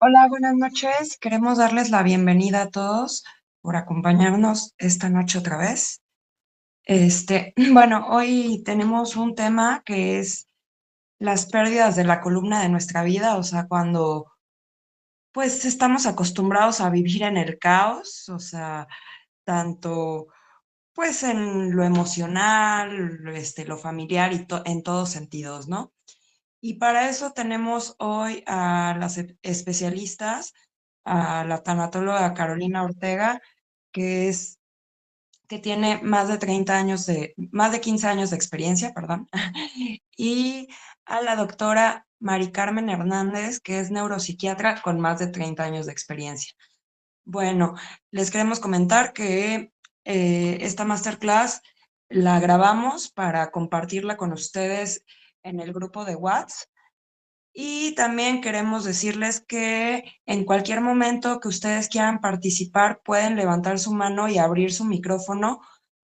Hola, buenas noches. Queremos darles la bienvenida a todos por acompañarnos esta noche otra vez. Bueno, hoy tenemos un tema que es las pérdidas de la columna de nuestra vida, o sea, cuando pues estamos acostumbrados a vivir en el caos, o sea, tanto pues en lo emocional, lo familiar y en todos sentidos, ¿no? Y para eso tenemos hoy a las especialistas, a la tanatóloga Carolina Ortega, que es, que tiene más de 15 años de experiencia, perdón, y a la doctora Mari Carmen Hernández, que es neuropsiquiatra con más de 30 años de experiencia. Bueno, les queremos comentar que esta masterclass la grabamos para compartirla con ustedes en el grupo de WhatsApp y también queremos decirles que en cualquier momento que ustedes quieran participar, pueden levantar su mano y abrir su micrófono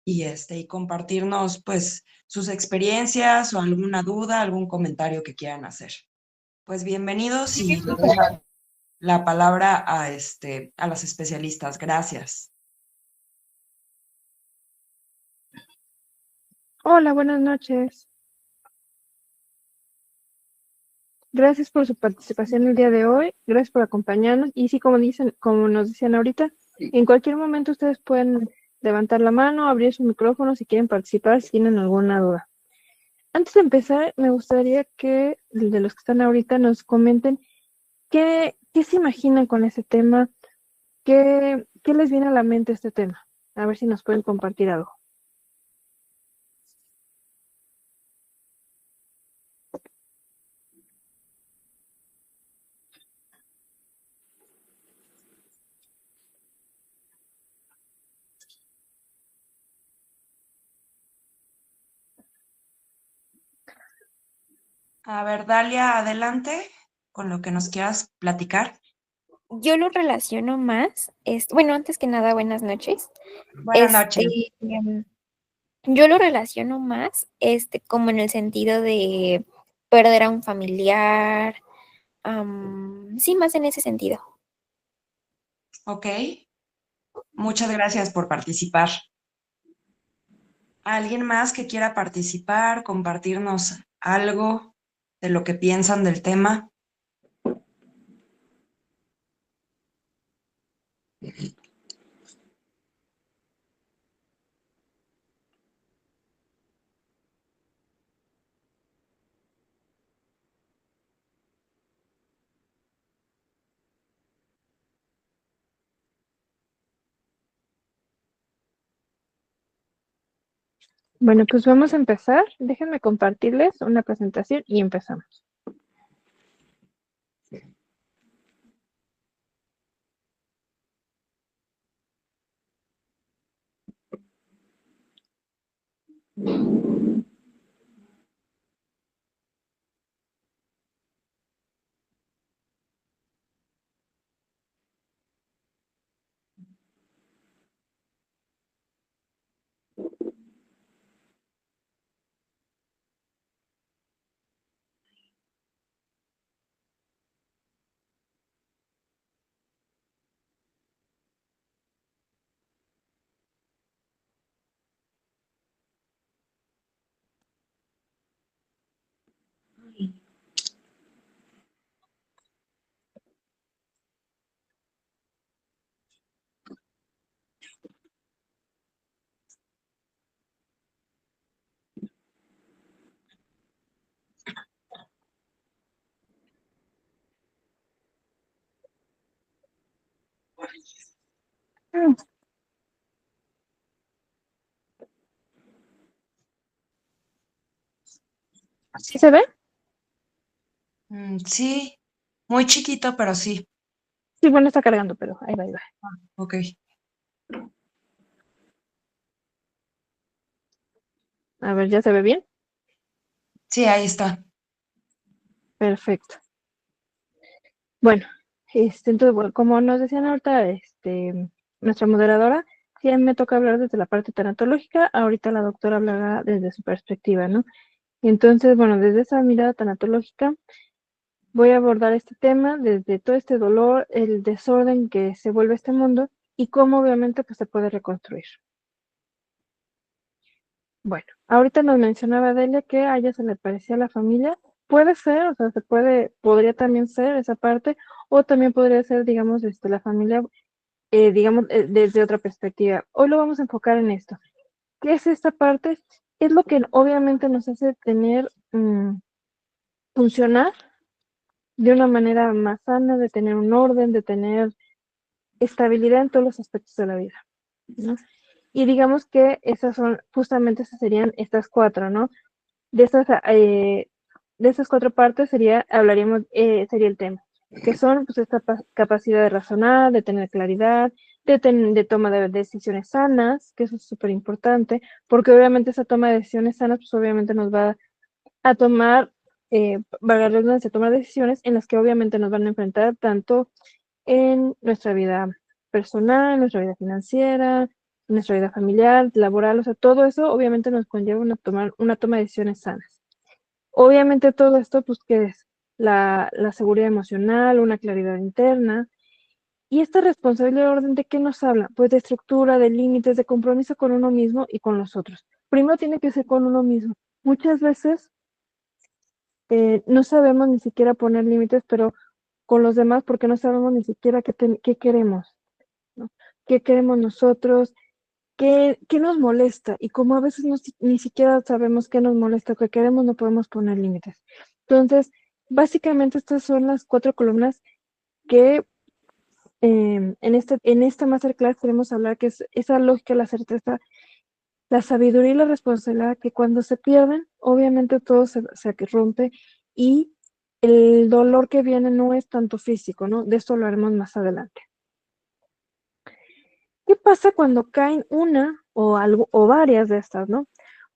y compartirnos pues sus experiencias o alguna duda, algún comentario que quieran hacer. Pues bienvenidos y le doy la palabra a las especialistas. Gracias. Hola, buenas noches. Gracias por su participación el día de hoy. Gracias por acompañarnos. Y sí, como nos decían ahorita, en cualquier momento ustedes pueden levantar la mano, abrir su micrófono si quieren participar, si tienen alguna duda. Antes de empezar, me gustaría que de los que están ahorita nos comenten qué se imaginan con ese tema, qué les viene a la mente este tema. A ver si nos pueden compartir algo. A ver, Dalia, adelante con lo que nos quieras platicar. Yo lo relaciono más, bueno, antes que nada, buenas noches. Buenas noches. Yo lo relaciono más, como en el sentido de perder a un familiar, sí, más en ese sentido. Ok, muchas gracias por participar. ¿Alguien más que quiera participar, compartirnos algo de lo que piensan del tema? Bueno, pues vamos a empezar. Déjenme compartirles una presentación y empezamos. ¿Sí se ve? Sí, muy chiquito, pero sí. Sí, bueno, está cargando, pero ahí va, ahí va. Ok. A ver, ¿ya se ve bien? Sí, ahí está. Perfecto. Bueno, entonces, bueno, como nos decían ahorita, nuestra moderadora, sí, a mí me toca hablar desde la parte tanatológica, ahorita la doctora hablará desde su perspectiva, ¿no? Entonces, bueno, desde esa mirada tanatológica, Voy a abordar este tema desde todo este dolor, el desorden que se vuelve este mundo y cómo obviamente pues, se puede reconstruir. Bueno, ahorita nos mencionaba Delia que a ella se le parecía la familia. Puede ser, o sea, podría también ser esa parte, o también podría ser, digamos, la familia, digamos, desde otra perspectiva. Hoy lo vamos a enfocar en esto. ¿Qué es esta parte? Es lo que obviamente nos hace funcionar de una manera más sana, de tener un orden, de tener estabilidad en todos los aspectos de la vida, ¿no? Y digamos que justamente esas serían estas cuatro, ¿no? De esas cuatro partes sería el tema, que son pues esta capacidad de razonar, de tener claridad, de toma de decisiones sanas, que eso es súper importante, porque obviamente esa toma de decisiones sanas, pues obviamente nos va a valga la redundancia, tomar decisiones en las que obviamente nos van a enfrentar tanto en nuestra vida personal, nuestra vida financiera, nuestra vida familiar, laboral, o sea, todo eso obviamente nos conlleva una toma de decisiones sanas. Obviamente todo esto, pues, ¿qué es? La seguridad emocional, una claridad interna. Y esta responsabilidad de orden, ¿de qué nos habla? Pues de estructura, de límites, de compromiso con uno mismo y con los otros. Primero tiene que ser con uno mismo. Muchas veces no sabemos ni siquiera poner límites, pero con los demás, porque no sabemos ni siquiera qué queremos, ¿no? ¿Qué queremos nosotros? ¿Qué nos molesta? Y como a veces ni siquiera sabemos qué nos molesta, qué queremos, no podemos poner límites. Entonces, básicamente estas son las cuatro columnas que en esta masterclass queremos hablar, que es esa lógica, la certeza, la sabiduría y la responsabilidad, que cuando se pierden, obviamente todo se rompe y el dolor que viene no es tanto físico, ¿no? De esto lo haremos más adelante. ¿Qué pasa cuando caen una o varias de estas, ¿no?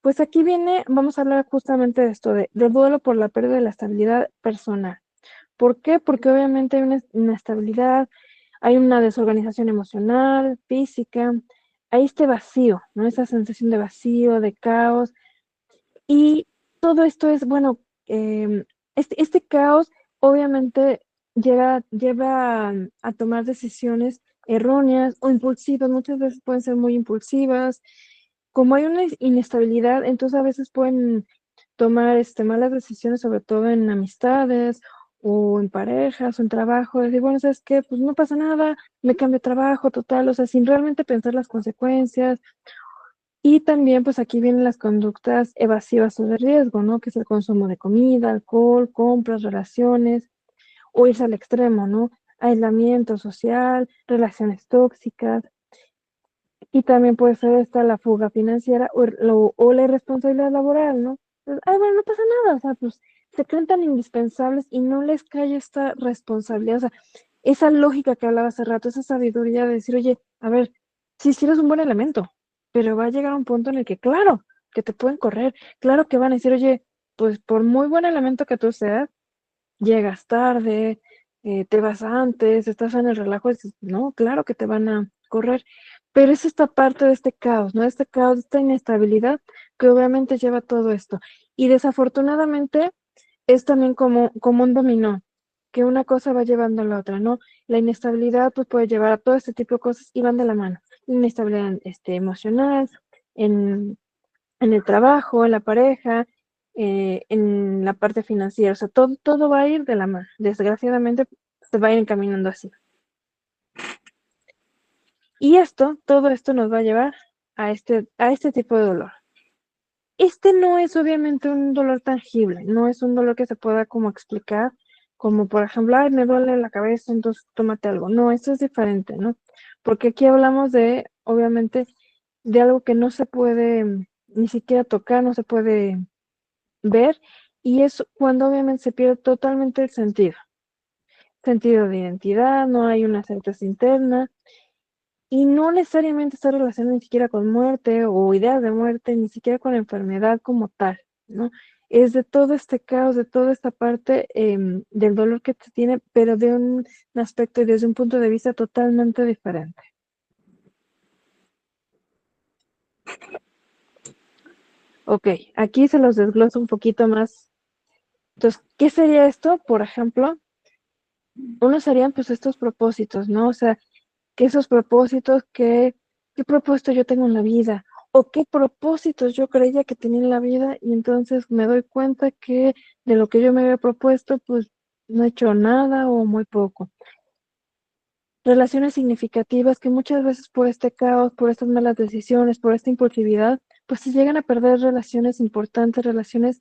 Pues aquí vamos a hablar justamente de esto, del duelo por la pérdida de la estabilidad personal. ¿Por qué? Porque obviamente hay una inestabilidad, hay una desorganización emocional, física, hay este vacío, ¿no? Esa sensación de vacío, de caos. Y todo esto es, bueno, este caos obviamente lleva a tomar decisiones erróneas o impulsivas, muchas veces pueden ser muy impulsivas. Como hay una inestabilidad, entonces a veces pueden tomar malas decisiones, sobre todo en amistades o en parejas o en trabajo, decir, bueno, ¿sabes qué? Pues no pasa nada, me cambio de trabajo, total, o sea, sin realmente pensar las consecuencias. Y también, pues aquí vienen las conductas evasivas o de riesgo, ¿no? Que es el consumo de comida, alcohol, compras, relaciones, o irse al extremo, ¿no? Aislamiento social, relaciones tóxicas, y también puede ser la fuga financiera o la irresponsabilidad laboral, ¿no? Entonces, bueno, no pasa nada, o sea, pues se creen tan indispensables y no les cae esta responsabilidad, o sea, esa lógica que hablaba hace rato, esa sabiduría de decir, oye, a ver, si eres un buen elemento, pero va a llegar un punto en el que, claro, que te pueden correr, claro que van a decir, oye, pues por muy buen elemento que tú seas, llegas tarde, te vas antes, estás en el relajo, dices, no, claro que te van a correr, pero es esta parte de este caos, ¿no? Este caos, esta inestabilidad que obviamente lleva todo esto. Y desafortunadamente es también como un dominó, que una cosa va llevando a la otra, ¿no? La inestabilidad pues puede llevar a todo este tipo de cosas y van de la mano. La inestabilidad emocional, en en el trabajo, en la pareja, en la parte financiera, o sea, todo va a ir de la mano. Desgraciadamente, se va a ir encaminando así. Y todo esto nos va a llevar a este tipo de dolor. Este no es obviamente un dolor tangible, no es un dolor que se pueda como explicar, como por ejemplo, ay, me duele la cabeza, entonces tómate algo. No, esto es diferente, ¿no? Porque aquí hablamos obviamente, de algo que no se puede ni siquiera tocar, no se puede ver, y es cuando obviamente se pierde totalmente el sentido de identidad, no hay una certeza interna, y no necesariamente está relacionado ni siquiera con muerte o ideas de muerte, ni siquiera con la enfermedad como tal, ¿no? Es de todo este caos, de toda esta parte del dolor que se tiene, pero de un aspecto y desde un punto de vista totalmente diferente. Ok, aquí se los desgloso un poquito más Entonces, ¿qué sería esto? Por ejemplo, uno serían pues estos propósitos, ¿no? O sea, que esos propósitos, qué propósito yo tengo en la vida, o qué propósitos yo creía que tenía en la vida, y entonces me doy cuenta que de lo que yo me había propuesto, pues no he hecho nada o muy poco. Relaciones significativas que muchas veces por este caos, por estas malas decisiones, por esta impulsividad, pues se llegan a perder relaciones importantes, relaciones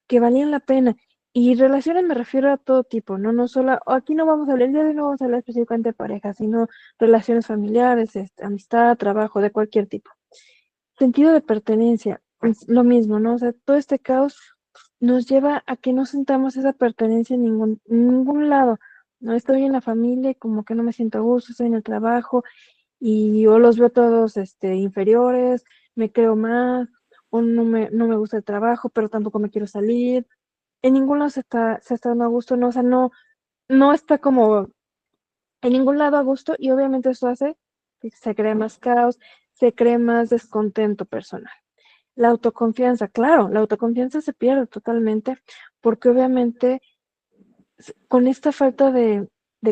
que valían la pena. Y relaciones me refiero a todo tipo, ¿no? No solo, aquí no vamos a hablar, ya no vamos a hablar específicamente de pareja, sino relaciones familiares, amistad, trabajo, de cualquier tipo. Sentido de pertenencia, es lo mismo, ¿no? O sea, todo este caos nos lleva a que no sintamos esa pertenencia en ningún lado. No estoy en la familia y como que no me siento a gusto, estoy en el trabajo y o los veo todos inferiores, me creo más, o no me gusta el trabajo, pero tampoco me quiero salir. En ningún lado se está dando a gusto, no, o sea, no está como en ningún lado a gusto, y obviamente eso hace que se cree más caos, se cree más descontento personal. La autoconfianza, claro, la autoconfianza se pierde totalmente porque obviamente con esta falta de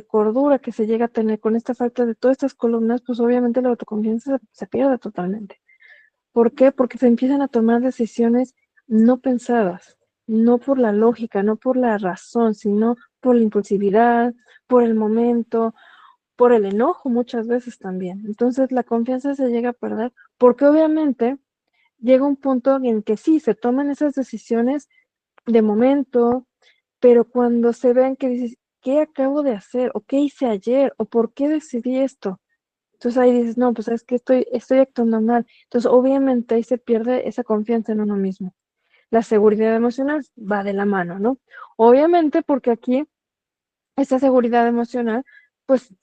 cordura que se llega a tener, con esta falta de todas estas columnas, pues obviamente la autoconfianza se pierde totalmente. ¿Por qué? Porque se empiezan a tomar decisiones no pensadas, no por la lógica, no por la razón, sino por la impulsividad, por el momento, por el enojo muchas veces también. Entonces la confianza se llega a perder porque obviamente llega un punto en que sí, se toman esas decisiones de momento, pero cuando se ven que dices, ¿qué acabo de hacer? ¿O qué hice ayer? ¿O por qué decidí esto? Entonces ahí dices, no, pues es que estoy actuando mal. Entonces obviamente ahí se pierde esa confianza en uno mismo. La seguridad emocional va de la mano, ¿no? Obviamente porque aquí esta seguridad emocional, pues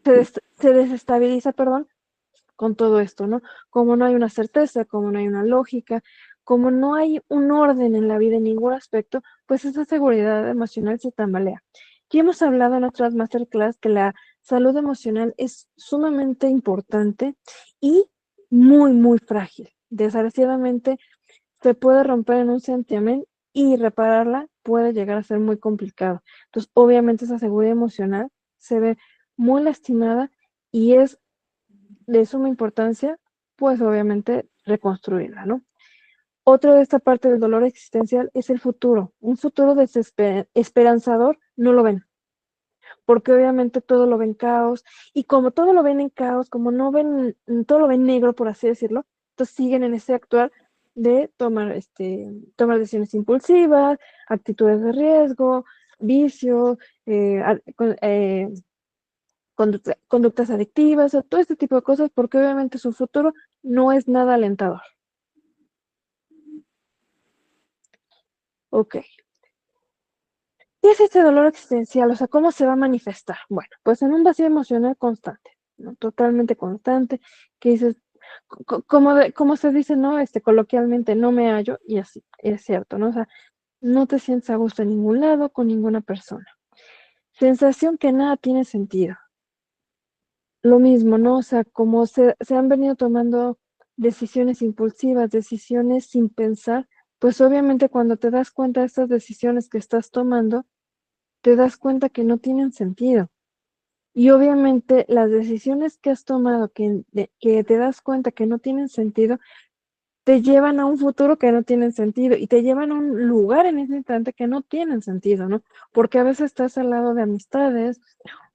se desestabiliza, perdón, con todo esto, ¿no? Como no hay una certeza, como no hay una lógica, como no hay un orden en la vida en ningún aspecto, pues esa seguridad emocional se tambalea. Aquí hemos hablado en otras masterclass que la salud emocional es sumamente importante y muy, muy frágil. Desgraciadamente se puede romper en un santiamén y repararla puede llegar a ser muy complicado. Entonces, obviamente esa seguridad emocional se ve muy lastimada y es de suma importancia, pues obviamente reconstruirla, ¿no? Otro de esta parte del dolor existencial es el futuro. Un futuro desesperanzador no lo ven, porque obviamente todo lo ven caos, y como todo lo ven en caos, como no ven, todo lo ven negro, por así decirlo, entonces siguen en ese actuar de tomar decisiones impulsivas, actitudes de riesgo, vicios, conductas adictivas, o todo este tipo de cosas, porque obviamente su futuro no es nada alentador. Ok. ¿Qué es este dolor existencial? O sea, ¿cómo se va a manifestar? Bueno, pues en un vacío emocional constante, ¿no? Totalmente constante, que dices, como se dice, ¿no? Coloquialmente, no me hallo, y así, es cierto, ¿no? O sea, no te sientes a gusto en ningún lado, con ninguna persona. Sensación que nada tiene sentido. Lo mismo, ¿no? O sea, como se han venido tomando decisiones impulsivas, decisiones sin pensar, pues obviamente cuando te das cuenta de estas decisiones que estás tomando, te das cuenta que no tienen sentido. Y obviamente las decisiones que has tomado, que te das cuenta que no tienen sentido, te llevan a un futuro que no tienen sentido y te llevan a un lugar en ese instante que no tienen sentido, ¿no? Porque a veces estás al lado de amistades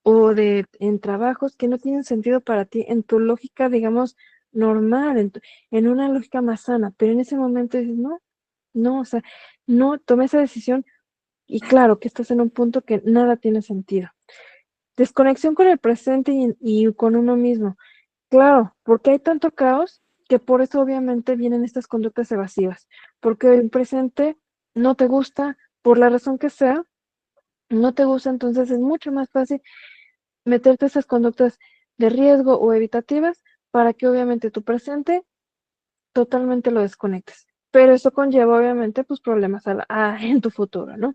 o en trabajos que no tienen sentido para ti en tu lógica, digamos, normal, en una lógica más sana, pero en ese momento dices, no, no, o sea, no tomé esa decisión y claro que estás en un punto que nada tiene sentido. Desconexión con el presente y con uno mismo. Claro, porque hay tanto caos que por eso obviamente vienen estas conductas evasivas, porque el presente no te gusta, por la razón que sea, no te gusta, entonces es mucho más fácil meterte esas conductas de riesgo o evitativas para que obviamente tu presente totalmente lo desconectes. Pero eso conlleva obviamente pues problemas en tu futuro, ¿no?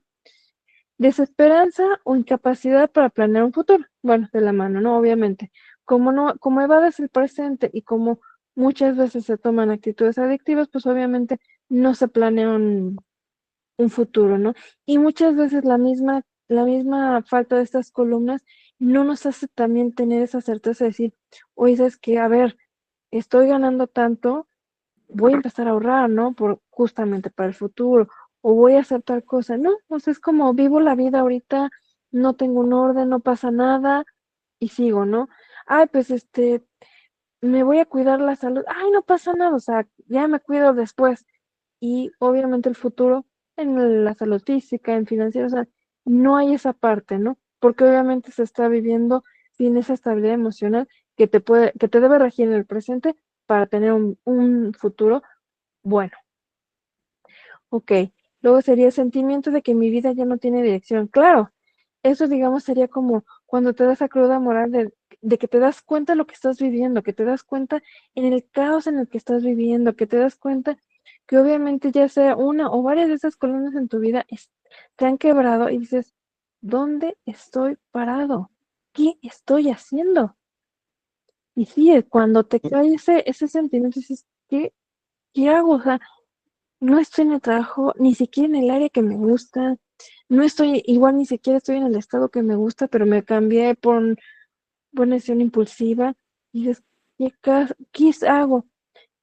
Desesperanza o incapacidad para planear un futuro. Bueno, de la mano, ¿no? Obviamente. Como evades el presente y como muchas veces se toman actitudes adictivas, pues obviamente no se planea un futuro, ¿no? Y muchas veces la misma falta de estas columnas no nos hace también tener esa certeza de decir, oye, ¿sabes qué? A ver, estoy ganando tanto, voy a empezar a ahorrar, ¿no? Justamente para el futuro, o voy a hacer tal cosa, ¿no? O sea, es como vivo la vida ahorita, no tengo un orden, no pasa nada, y sigo, ¿no? Ay, pues me voy a cuidar la salud, ay, no pasa nada, o sea, ya me cuido después. Y obviamente el futuro en la salud física, en financiero, o sea, no hay esa parte, ¿no? Porque obviamente se está viviendo sin esa estabilidad emocional que te debe regir en el presente para tener un futuro bueno. Ok, luego sería sentimiento de que mi vida ya no tiene dirección. Claro, eso digamos sería como cuando te das esa cruda moral de que te das cuenta de lo que estás viviendo, que te das cuenta en el caos en el que estás viviendo, que te das cuenta que obviamente ya sea una o varias de esas columnas en tu vida te han quebrado y dices, ¿dónde estoy parado? ¿Qué estoy haciendo? Y sí, cuando te cae ese sentimiento, dices, ¿qué hago? O sea, no estoy en el trabajo, ni siquiera en el área que me gusta, no estoy, igual ni siquiera estoy en el estado que me gusta, pero me cambié por una decisión impulsiva, y dices, ¿qué hago?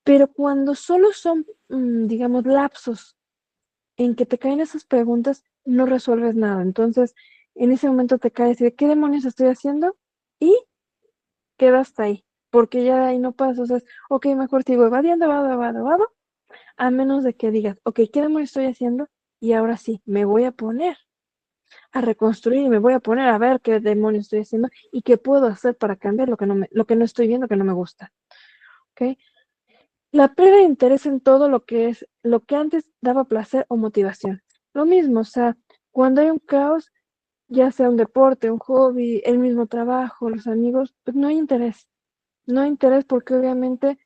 Pero cuando solo son, digamos, lapsos en que te caen esas preguntas, no resuelves nada. Entonces, en ese momento te caes y de qué demonios estoy haciendo y quedas hasta ahí, porque ya de ahí no pasas. O sea, ok, mejor sigo evadiendo, evado, a menos de que digas, ok, ¿qué demonios estoy haciendo? Y ahora sí, me voy a poner a reconstruir y me voy a poner a ver qué demonios estoy haciendo y qué puedo hacer para cambiar lo que no estoy viendo, que no me gusta. ¿Ok? La pérdida de interés en todo lo que antes daba placer o motivación. Lo mismo, o sea, cuando hay un caos, ya sea un deporte, un hobby, el mismo trabajo, los amigos, pues no hay interés. No hay interés porque obviamente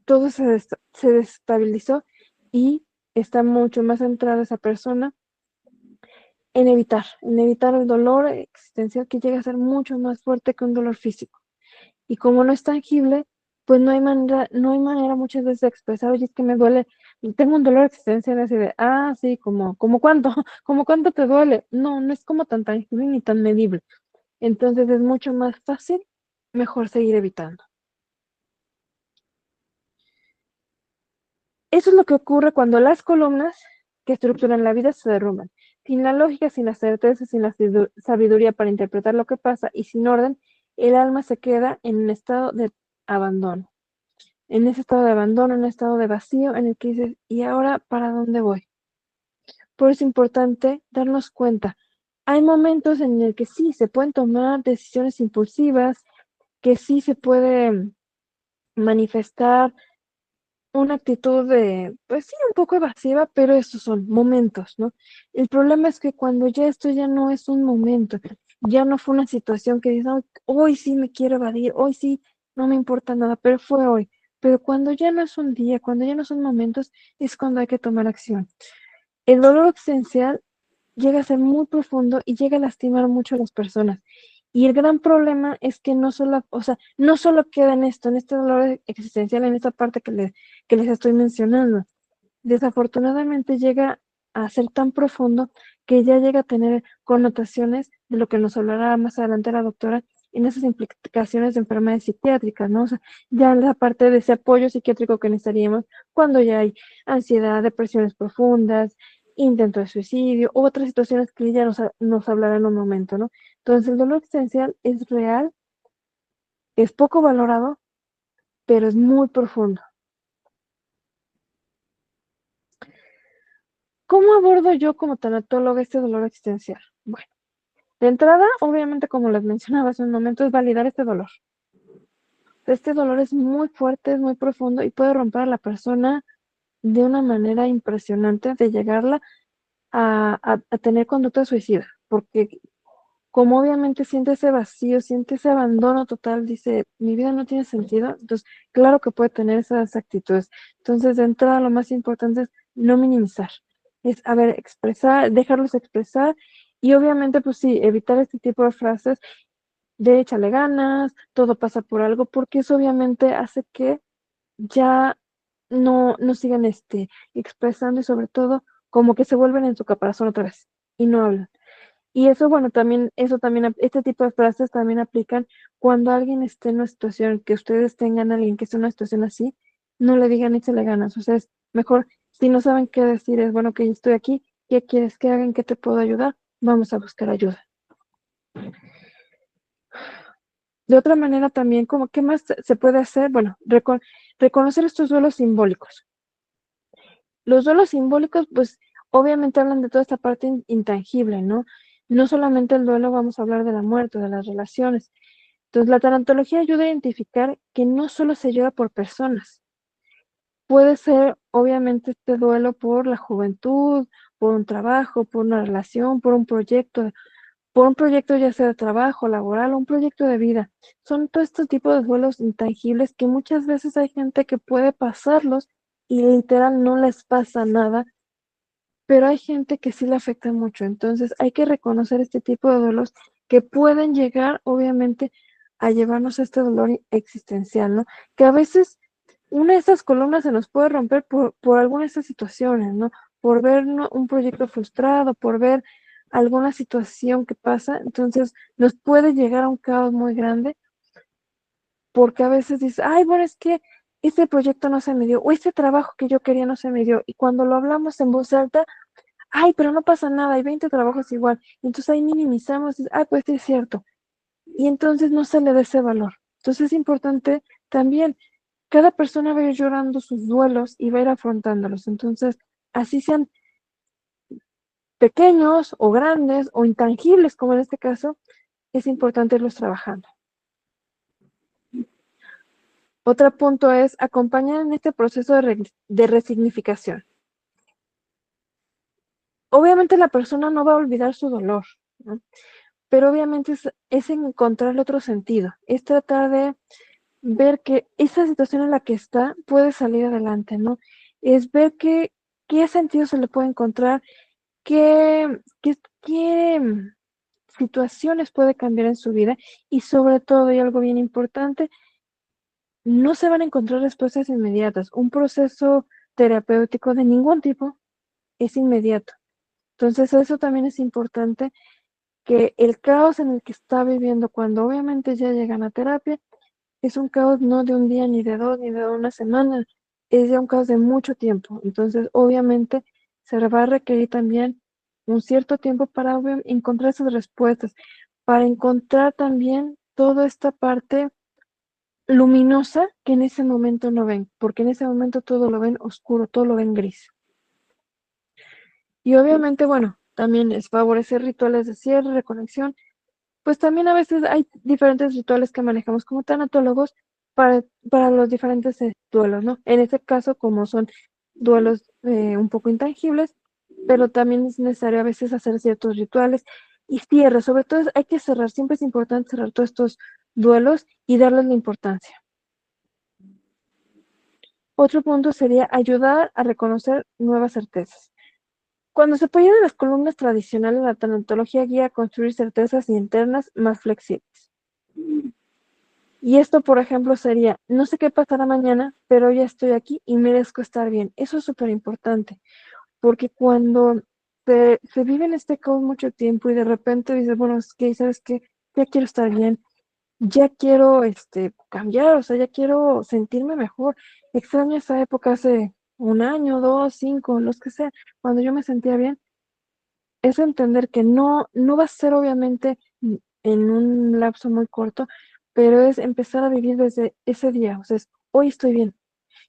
todo se desestabilizó y está mucho más centrada esa persona en evitar el dolor existencial que llega a ser mucho más fuerte que un dolor físico. Y como no es tangible, pues no hay manera muchas veces de expresar, oye, es que me duele, tengo un dolor existencial así de, sí, como cuánto, como cuánto te duele. No, no es como tan tangible ni tan medible. Entonces es mucho más fácil, mejor seguir evitando. Eso es lo que ocurre cuando las columnas que estructuran la vida se derrumban. Sin la lógica, sin la certeza, sin la sabiduría para interpretar lo que pasa y sin orden, el alma se queda en un estado de abandono. En ese estado de abandono, en un estado de vacío en el que dices, ¿y ahora para dónde voy? Por eso es importante darnos cuenta. Hay momentos en el que sí se pueden tomar decisiones impulsivas, que sí se puede manifestar una actitud pues sí, un poco evasiva, pero esos son momentos, ¿no? El problema es que cuando ya esto ya no es un momento, ya no fue una situación que dices, hoy sí me quiero evadir, hoy sí no me importa nada, pero fue hoy. Pero cuando ya no es un día, cuando ya no son momentos, es cuando hay que tomar acción. El dolor existencial llega a ser muy profundo y llega a lastimar mucho a las personas. Y el gran problema es que no solo, o sea, no solo queda en esto, en este dolor existencial, en esta parte que les estoy mencionando. Desafortunadamente llega a ser tan profundo que ya llega a tener connotaciones de lo que nos hablará más adelante la doctora en esas implicaciones de enfermedades psiquiátricas, ¿no? O sea, ya la parte de ese apoyo psiquiátrico que necesitaríamos cuando ya hay ansiedad, depresiones profundas, intento de suicidio, u otras situaciones que ella nos hablará en un momento, ¿no? Entonces, el dolor existencial es real, es poco valorado, pero es muy profundo. ¿Cómo abordo yo como tanatóloga este dolor existencial? Bueno, de entrada, obviamente, como les mencionaba hace un momento, es validar este dolor. Este dolor es muy fuerte, es muy profundo y puede romper a la persona de una manera impresionante de llegarla a tener conducta suicida, porque como obviamente siente ese vacío, siente ese abandono total, dice, mi vida no tiene sentido, entonces claro que puede tener esas actitudes. Entonces, de entrada, lo más importante es no minimizar, es, a ver, expresar, dejarlos expresar y obviamente, pues sí, evitar este tipo de frases de échale ganas, todo pasa por algo, porque eso obviamente hace que ya no sigan expresando y sobre todo como que se vuelven en su caparazón otra vez y no hablan. Y eso, bueno, este tipo de frases también aplican cuando alguien esté en una situación, que ustedes tengan a alguien que esté en una situación así, no le digan échale ganas. O sea, es mejor, si no saben qué decir, es bueno que yo estoy aquí, ¿qué quieres que haga? ¿En qué te puedo ayudar? Vamos a buscar ayuda. De otra manera también, como, ¿qué más se puede hacer? Bueno, reconocer estos duelos simbólicos. Los duelos simbólicos, pues, obviamente hablan de toda esta parte intangible, ¿no? No solamente el duelo, vamos a hablar de la muerte, de las relaciones. Entonces, la tanatología ayuda a identificar que no solo se llora por personas. Puede ser, obviamente, este duelo por la juventud, por un trabajo, por una relación, por un proyecto ya sea de trabajo, laboral o un proyecto de vida. Son todo este tipo de duelos intangibles que muchas veces hay gente que puede pasarlos y literal no les pasa nada, pero hay gente que sí le afecta mucho. Entonces hay que reconocer este tipo de duelos que pueden llegar, obviamente, a llevarnos a este dolor existencial, ¿no? Que a veces una de estas columnas se nos puede romper por alguna de estas situaciones, ¿no? Por ver un proyecto frustrado, por ver alguna situación que pasa, entonces nos puede llegar a un caos muy grande, porque a veces dices, ay, bueno, es que este proyecto no se me dio, o este trabajo que yo quería no se me dio, y cuando lo hablamos en voz alta, ay, pero no pasa nada, hay 20 trabajos igual, y entonces ahí minimizamos, ay, pues sí es cierto, y entonces no se le da ese valor. Entonces es importante también, cada persona va a ir llorando sus duelos y va a ir afrontándolos, entonces así sean pequeños o grandes o intangibles, como en este caso, es importante irlos trabajando. Otro punto es acompañar en este proceso de resignificación. Obviamente la persona no va a olvidar su dolor, ¿no? Pero obviamente es encontrarle otro sentido, es tratar de ver que esa situación en la que está puede salir adelante, ¿no? Es ver qué sentido se le puede encontrar, qué situaciones puede cambiar en su vida y sobre todo, y algo bien importante, no se van a encontrar respuestas inmediatas. Un proceso terapéutico de ningún tipo es inmediato. Entonces, eso también es importante, que el caos en el que está viviendo cuando obviamente ya llegan a terapia es un caos no de un día, ni de dos, ni de una semana, es ya un caos de mucho tiempo. Entonces, obviamente, se va a requerir también un cierto tiempo para encontrar esas respuestas, para encontrar también toda esta parte luminosa que en ese momento no ven, porque en ese momento todo lo ven oscuro, todo lo ven gris. Y obviamente, bueno, también es favorecer rituales de cierre, reconexión. Pues también a veces hay diferentes rituales que manejamos como tanatólogos para los diferentes duelos, ¿no? En este caso, como son duelos un poco intangibles, pero también es necesario a veces hacer ciertos rituales y cierre. Sobre todo hay que cerrar, siempre es importante cerrar todos estos duelos y darles la importancia. Otro punto sería ayudar a reconocer nuevas certezas. Cuando se apoya de las columnas tradicionales, la tanatología guía a construir certezas internas más flexibles. Y esto, por ejemplo, sería, no sé qué pasará mañana, pero ya estoy aquí y merezco estar bien. Eso es súper importante, porque cuando se vive en este caos mucho tiempo y de repente dices, bueno, es que, ¿sabes qué? Ya quiero estar bien, ya quiero cambiar, o sea, ya quiero sentirme mejor. Extraño esa época hace un año, dos, cinco, los que sea, cuando yo me sentía bien. Es entender que no va a ser obviamente en un lapso muy corto, pero es empezar a vivir desde ese día. O sea, hoy estoy bien.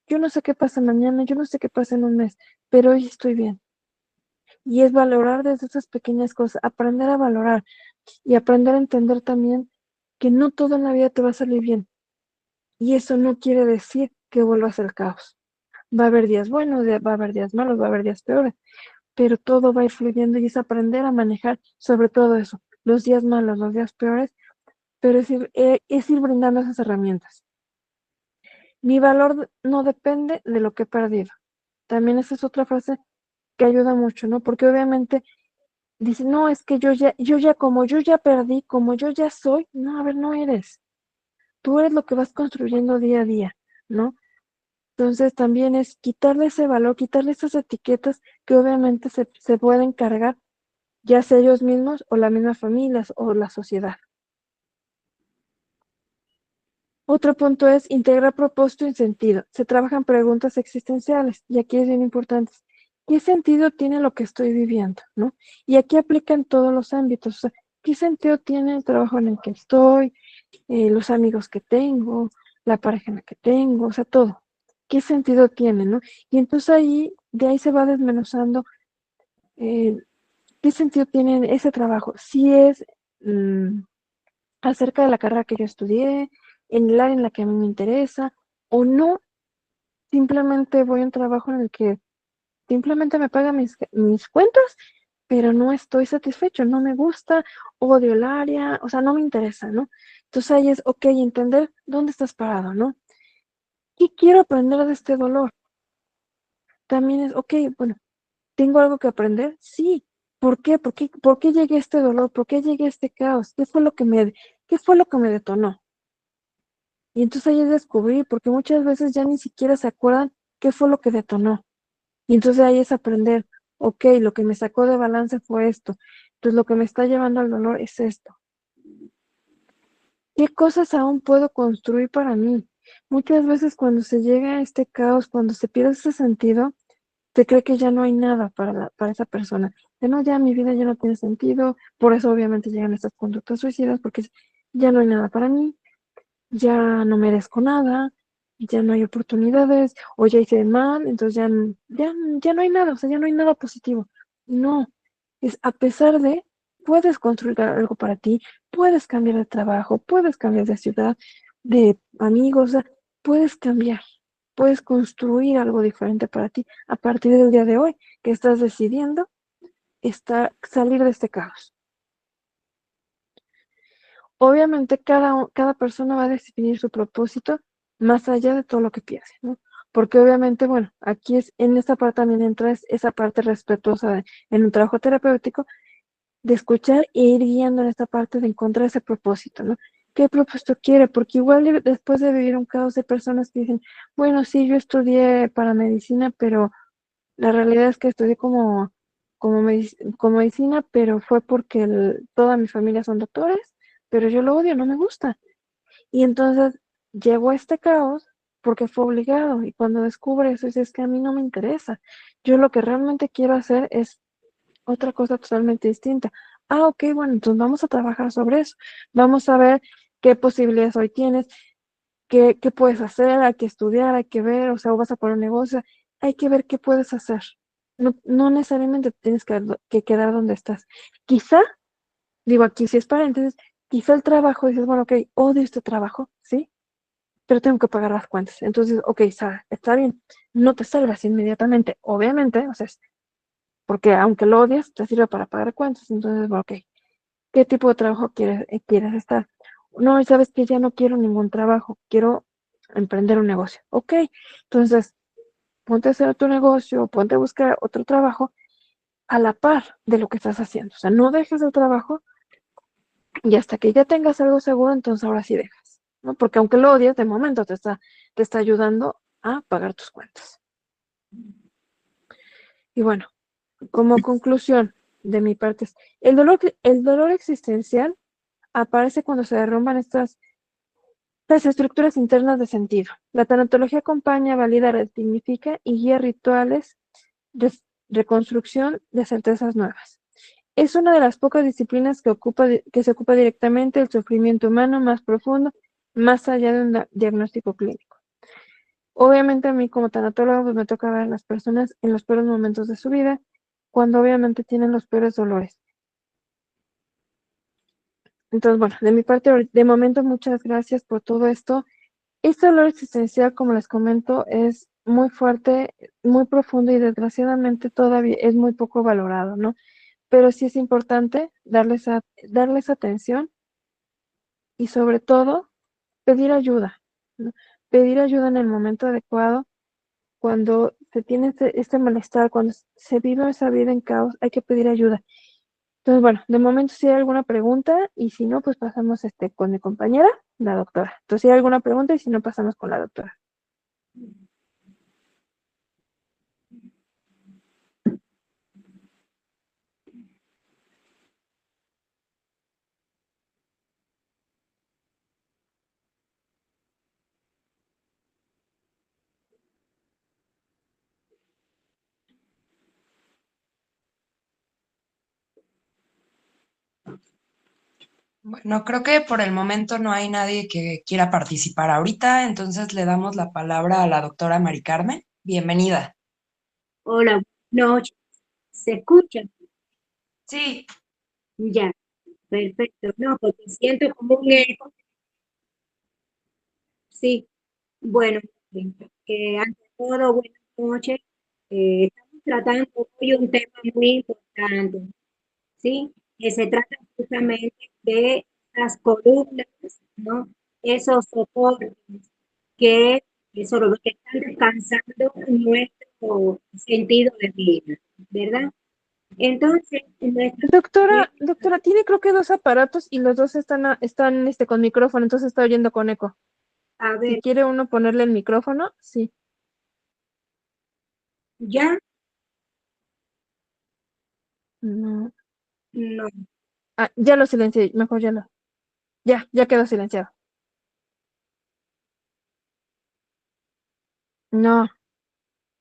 Yo no sé qué pasa mañana, yo no sé qué pasa en un mes, pero hoy estoy bien. Y es valorar desde esas pequeñas cosas, aprender a valorar y aprender a entender también que no todo en la vida te va a salir bien. Y eso no quiere decir que vuelva a ser caos. Va a haber días buenos, va a haber días malos, va a haber días peores, pero todo va a ir fluyendo y es aprender a manejar sobre todo eso, los días malos, los días peores, pero es ir brindando esas herramientas. Mi valor no depende de lo que he perdido. También esa es otra frase que ayuda mucho, ¿no? Porque obviamente dice, no, es que como yo ya perdí, como yo ya soy, no, a ver, no eres. Tú eres lo que vas construyendo día a día, ¿no? Entonces también es quitarle ese valor, quitarle esas etiquetas que obviamente se pueden cargar, ya sea ellos mismos o la misma familia o la sociedad. Otro punto es integrar propósito y sentido. Se trabajan preguntas existenciales y aquí es bien importante. ¿Qué sentido tiene lo que estoy viviendo? ¿No? Y aquí aplica en todos los ámbitos. O sea, ¿qué sentido tiene el trabajo en el que estoy, los amigos que tengo, la pareja en la que tengo? O sea, todo. ¿Qué sentido tiene? ¿No? Y entonces de ahí se va desmenuzando qué sentido tiene ese trabajo. Si es acerca de la carrera que yo estudié, en el área en la que a mí me interesa, o no, simplemente voy a un trabajo en el que simplemente me pagan mis cuentas, pero no estoy satisfecho, no me gusta, odio el área, o sea, no me interesa, ¿no? Entonces ahí es, ok, entender dónde estás parado, ¿no? ¿Qué quiero aprender de este dolor? También es, ok, bueno, ¿tengo algo que aprender? Sí. ¿Por qué? ¿Por qué llegué a este dolor? ¿Por qué llegué a este caos? ¿Qué fue lo que me detonó? Y entonces ahí es descubrir, porque muchas veces ya ni siquiera se acuerdan qué fue lo que detonó. Y entonces ahí es aprender, ok, lo que me sacó de balance fue esto. Entonces lo que me está llevando al dolor es esto. ¿Qué cosas aún puedo construir para mí? Muchas veces cuando se llega a este caos, cuando se pierde ese sentido, se cree que ya no hay nada para esa persona. Que no, ya mi vida ya no tiene sentido, por eso obviamente llegan estas conductas suicidas, porque ya no hay nada para mí, ya no merezco nada, ya no hay oportunidades, o ya hice mal, entonces ya no hay nada, o sea, ya no hay nada positivo. No, es a pesar de, puedes construir algo para ti, puedes cambiar de trabajo, puedes cambiar de ciudad, de amigos, o sea, puedes cambiar, puedes construir algo diferente para ti a partir del día de hoy, que estás decidiendo salir de este caos. Obviamente cada persona va a definir su propósito más allá de todo lo que piense, ¿no? Porque obviamente, bueno, aquí en esta parte también entra esa parte respetuosa en un trabajo terapéutico, de escuchar e ir guiando en esta parte de encontrar ese propósito, ¿no? ¿Qué propósito quiere? Porque igual después de vivir un caos de personas que dicen, bueno, sí, yo estudié para medicina, pero la realidad es que estudié como medicina, pero fue porque toda mi familia son doctores, pero yo lo odio, no me gusta. Y entonces llegó a este caos porque fue obligado. Y cuando descubre eso, dice, es que a mí no me interesa. Yo lo que realmente quiero hacer es otra cosa totalmente distinta. Ah, ok, bueno, entonces vamos a trabajar sobre eso. Vamos a ver qué posibilidades hoy tienes, qué puedes hacer, hay que estudiar, hay que ver, o sea, o vas a poner un negocio, hay que ver qué puedes hacer. No necesariamente tienes que quedar donde estás. Quizá, digo aquí, si es paréntesis, quizá el trabajo, dices, bueno, ok, odio este trabajo, ¿sí? Pero tengo que pagar las cuentas. Entonces, ok, está bien, no te salvas inmediatamente, obviamente, o sea, porque aunque lo odias, te sirve para pagar cuentas. Entonces, bueno, ok, ¿qué tipo de trabajo quieres estar? No, sabes que ya no quiero ningún trabajo, quiero emprender un negocio. Ok, entonces ponte a hacer tu negocio, ponte a buscar otro trabajo a la par de lo que estás haciendo. O sea, no dejes el trabajo y hasta que ya tengas algo seguro, entonces ahora sí dejas, ¿no? Porque aunque lo odies, de momento te está ayudando a pagar tus cuentas. Y bueno, como conclusión de mi parte, el dolor existencial aparece cuando se derrumban las estructuras internas de sentido. La tanatología acompaña, valida, resignifica y guía rituales de reconstrucción de certezas nuevas. Es una de las pocas disciplinas que se ocupa directamente del sufrimiento humano más profundo, más allá de un diagnóstico clínico. Obviamente a mí como tanatóloga pues me toca ver a las personas en los peores momentos de su vida, cuando obviamente tienen los peores dolores. Entonces, bueno, de mi parte, de momento, muchas gracias por todo esto. Este dolor existencial, como les comento, es muy fuerte, muy profundo y desgraciadamente todavía es muy poco valorado, ¿no? Pero sí es importante darles atención y sobre todo pedir ayuda, ¿no? Pedir ayuda en el momento adecuado, cuando se tiene este malestar, cuando se vive esa vida en caos, hay que pedir ayuda. Entonces, bueno, de momento si hay alguna pregunta y si no, pues pasamos con mi compañera, la doctora. Entonces, si hay alguna pregunta y si no, pasamos con la doctora. Bueno, creo que por el momento no hay nadie que quiera participar ahorita, entonces le damos la palabra a la doctora Mari Carmen. Bienvenida. Hola, buenas noches. ¿Se escucha? Sí, Ya, perfecto. No, porque siento como un eco. Sí, bueno, ante todo, buenas noches. Estamos tratando hoy un tema muy importante, ¿sí? Que se trata justamente de las columnas, ¿no? Esos soportes que, sobre los que están descansando nuestro sentido de vida, ¿verdad? Entonces, nuestro Doctora, tiene creo que dos aparatos y los dos están con micrófono, entonces está oyendo con eco. a Si ver, quiere uno ponerle el micrófono, sí. ya No. no, Ah, ya lo silencié, mejor ya lo. Ya quedó silenciado. No,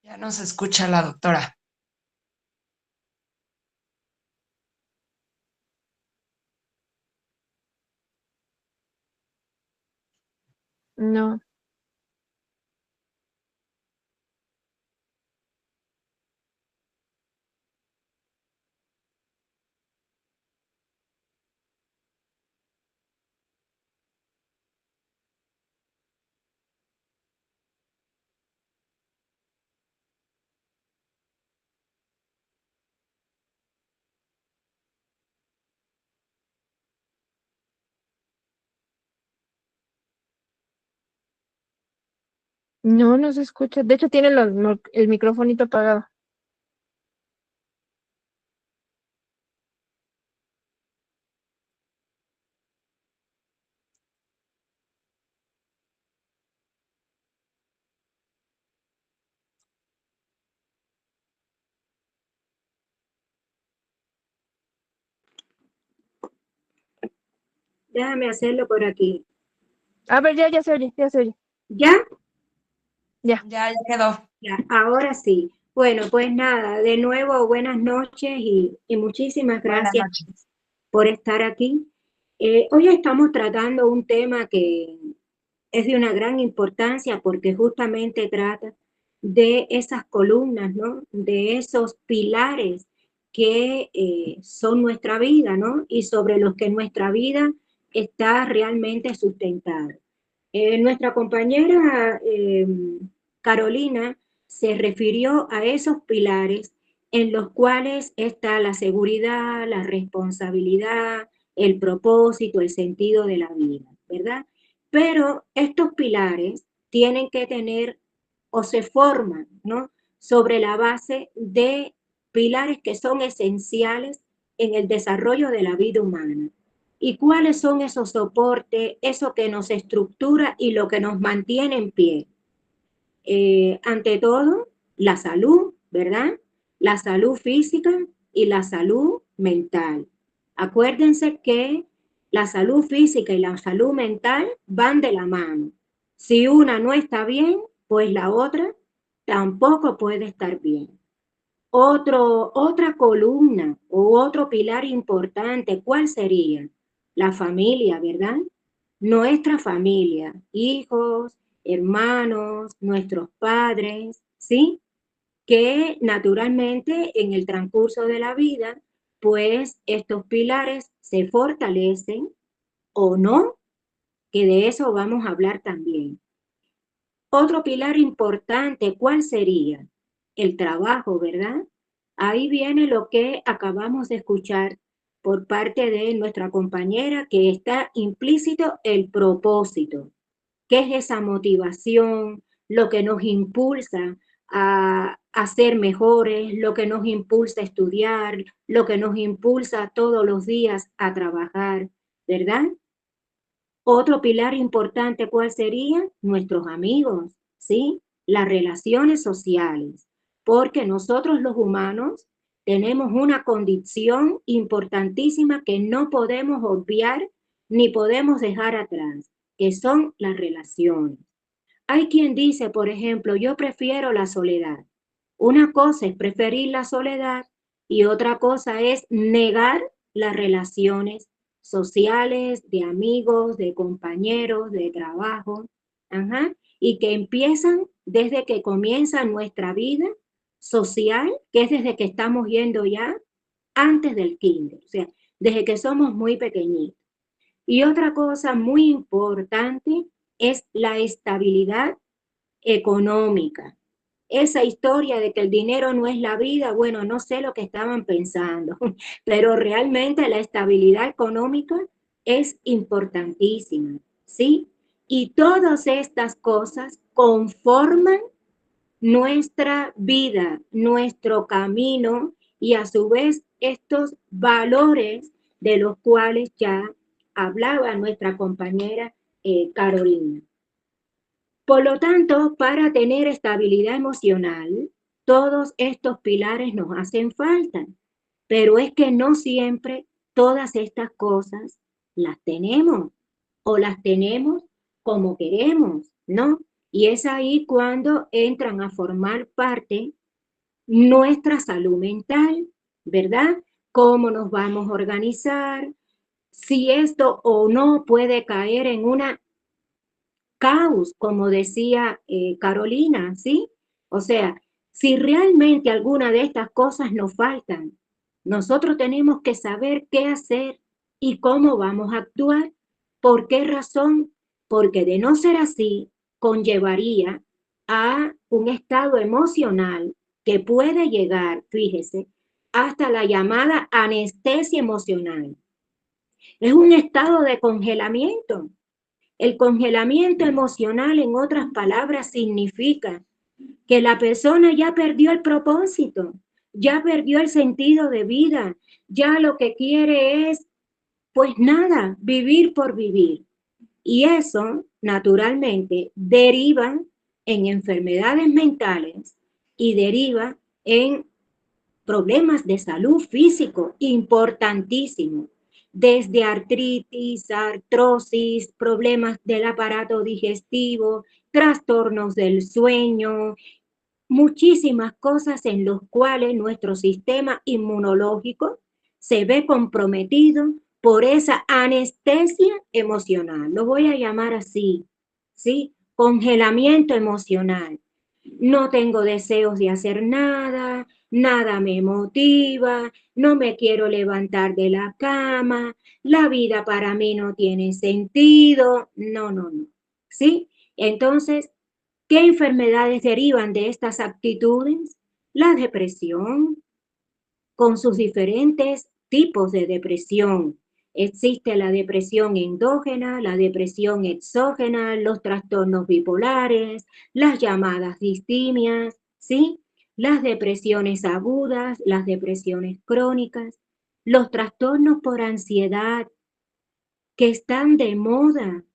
ya nos escucha la doctora. no. No se escucha. De hecho, tiene el microfonito apagado. déjame hacerlo por aquí. A ver, ya se oye, ya se oye. ¿Ya? Ya. Ya quedó. Ya, ahora sí. Bueno, pues nada, de nuevo buenas noches y muchísimas Buenas gracias noches. por estar aquí. Hoy estamos tratando un tema que es de una gran importancia porque justamente trata de esas columnas, ¿no? De esos pilares que son nuestra vida, ¿no? Y sobre los que nuestra vida está realmente sustentada. Nuestra compañera Carolina se refirió a esos pilares en los cuales está la seguridad, la responsabilidad, el propósito, el sentido de la vida, ¿verdad? Pero estos pilares tienen que tener o se forman, ¿no? Sobre la base de pilares que son esenciales en el desarrollo de la vida humana. ¿Y cuáles son esos soportes, eso que nos estructura y lo que nos mantiene en pie? Ante todo, la salud, ¿verdad? La salud física y la salud mental. Acuérdense que la salud física y la salud mental van de la mano. Si una no está bien, pues la otra tampoco puede estar bien. Otra columna o otro pilar importante, ¿cuál sería? La familia, ¿verdad? Nuestra familia, hijos, hermanos, nuestros padres, ¿sí? Que naturalmente en el transcurso de la vida, pues estos pilares se fortalecen o no, que de eso vamos a hablar también. Otro pilar importante, ¿cuál sería? El trabajo, ¿verdad? Ahí viene lo que acabamos de escuchar por parte de nuestra compañera, que está implícito el propósito. ¿Qué es esa motivación? Lo que nos impulsa a ser mejores, lo que nos impulsa a estudiar, lo que nos impulsa todos los días a trabajar, ¿verdad? Otro pilar importante, ¿cuál sería? Nuestros amigos, ¿sí? Las relaciones sociales, porque nosotros los humanos tenemos una condición importantísima que no podemos obviar ni podemos dejar atrás, que son las relaciones. Hay quien dice, por ejemplo, yo prefiero la soledad. Una cosa es preferir la soledad y otra cosa es negar las relaciones sociales, de amigos, de compañeros, de trabajo, y que empiezan desde que comienza nuestra vida social, que es desde que estamos yendo ya antes del kinder, o sea, desde que somos muy pequeñitos. Y otra cosa muy importante es la estabilidad económica. Esa historia de que el dinero no es la vida, bueno, no sé lo que estaban pensando, pero realmente la estabilidad económica es importantísima, ¿sí? Y todas estas cosas conforman nuestra vida, nuestro camino y a su vez estos valores de los cuales ya hablaba nuestra compañera Carolina. Por lo tanto, para tener estabilidad emocional, todos estos pilares nos hacen falta, pero es que no siempre todas estas cosas las tenemos o las tenemos como queremos, ¿no? Y es ahí cuando entran a formar parte nuestra salud mental, ¿verdad? Cómo nos vamos a organizar, si esto o no puede caer en una caos, como decía Carolina, ¿sí? O sea, si realmente alguna de estas cosas nos faltan, nosotros tenemos que saber qué hacer y cómo vamos a actuar. ¿Por qué razón? Porque de no ser así, conllevaría a un estado emocional que puede llegar, fíjese, hasta la llamada anestesia emocional. Es un estado de congelamiento. El congelamiento emocional, en otras palabras, significa que la persona ya perdió el propósito, ya perdió el sentido de vida, ya lo que quiere es, pues nada, vivir por vivir. Y eso, naturalmente, deriva en enfermedades mentales y deriva en problemas de salud físico importantísimos, desde artritis, artrosis, problemas del aparato digestivo, trastornos del sueño, muchísimas cosas en los cuales nuestro sistema inmunológico se ve comprometido por esa anestesia emocional. Lo voy a llamar así, ¿sí? Congelamiento emocional. No tengo deseos de hacer nada, nada me motiva, no me quiero levantar de la cama, la vida para mí no tiene sentido. No, no, no. ¿Sí? Entonces, ¿qué enfermedades derivan de estas actitudes? La depresión, con sus diferentes tipos de depresión. Existe la depresión endógena, la depresión exógena, los trastornos bipolares, las llamadas distimias, ¿sí? Las depresiones agudas, las depresiones crónicas, los trastornos por ansiedad que están de moda,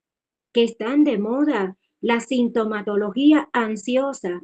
la sintomatología ansiosa.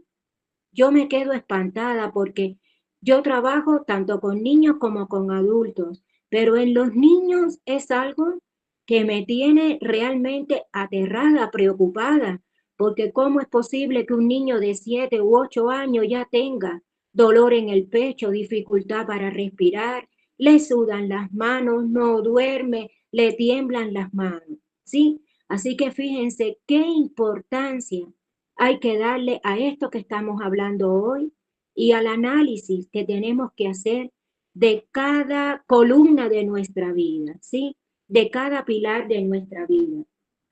Yo me quedo espantada porque yo trabajo tanto con niños como con adultos, pero en los niños es algo que me tiene realmente aterrada, preocupada, porque ¿cómo es posible que un niño de 7 u 8 años ya tenga dolor en el pecho, dificultad para respirar, le sudan las manos, no duerme, le tiemblan las manos? ¿Sí? Así que fíjense qué importancia hay que darle a esto que estamos hablando hoy y al análisis que tenemos que hacer de cada columna de nuestra vida, ¿sí? De cada pilar de nuestra vida.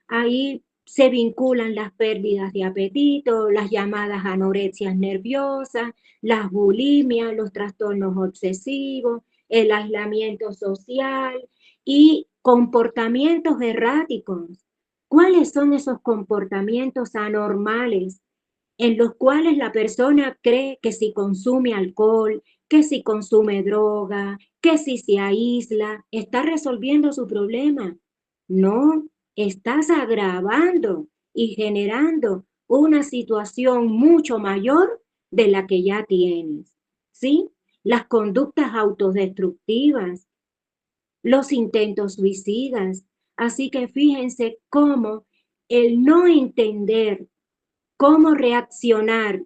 Ahí se vinculan las pérdidas de apetito, las llamadas anorexias nerviosas, las bulimias, los trastornos obsesivos, el aislamiento social y comportamientos erráticos. ¿Cuáles son esos comportamientos anormales en los cuales la persona cree que si consume alcohol, que si consume droga, que si se aísla, está resolviendo su problema? No, estás agravando y generando una situación mucho mayor de la que ya tienes, ¿sí? Las conductas autodestructivas, los intentos suicidas. Así que fíjense cómo el no entender cómo reaccionar,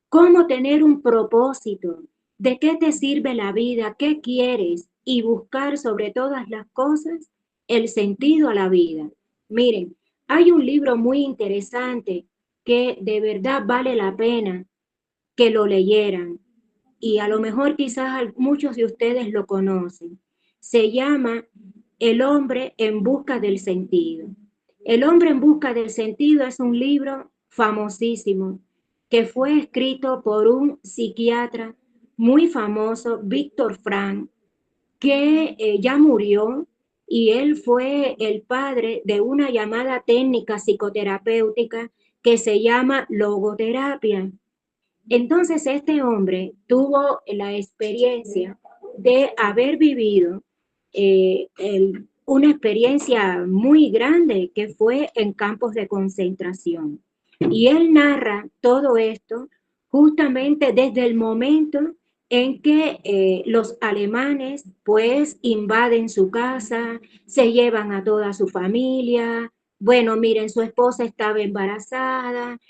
cómo tener un propósito, de qué te sirve la vida, qué quieres, y buscar sobre todas las cosas el sentido a la vida. Miren, hay un libro muy interesante que de verdad vale la pena que lo leyeran y a lo mejor quizás muchos de ustedes lo conocen. Se llama El hombre en busca del sentido. El hombre en busca del sentido es un libro famosísimo que fue escrito por un psiquiatra muy famoso, Víctor Frank, que ya murió, y él fue el padre de una llamada técnica psicoterapéutica que se llama logoterapia. Entonces este hombre tuvo la experiencia de haber vivido una experiencia muy grande que fue en campos de concentración. Y él narra todo esto justamente desde el momento en que los alemanes pues invaden su casa, se llevan a toda su familia. Bueno, miren, su esposa estaba embarazada,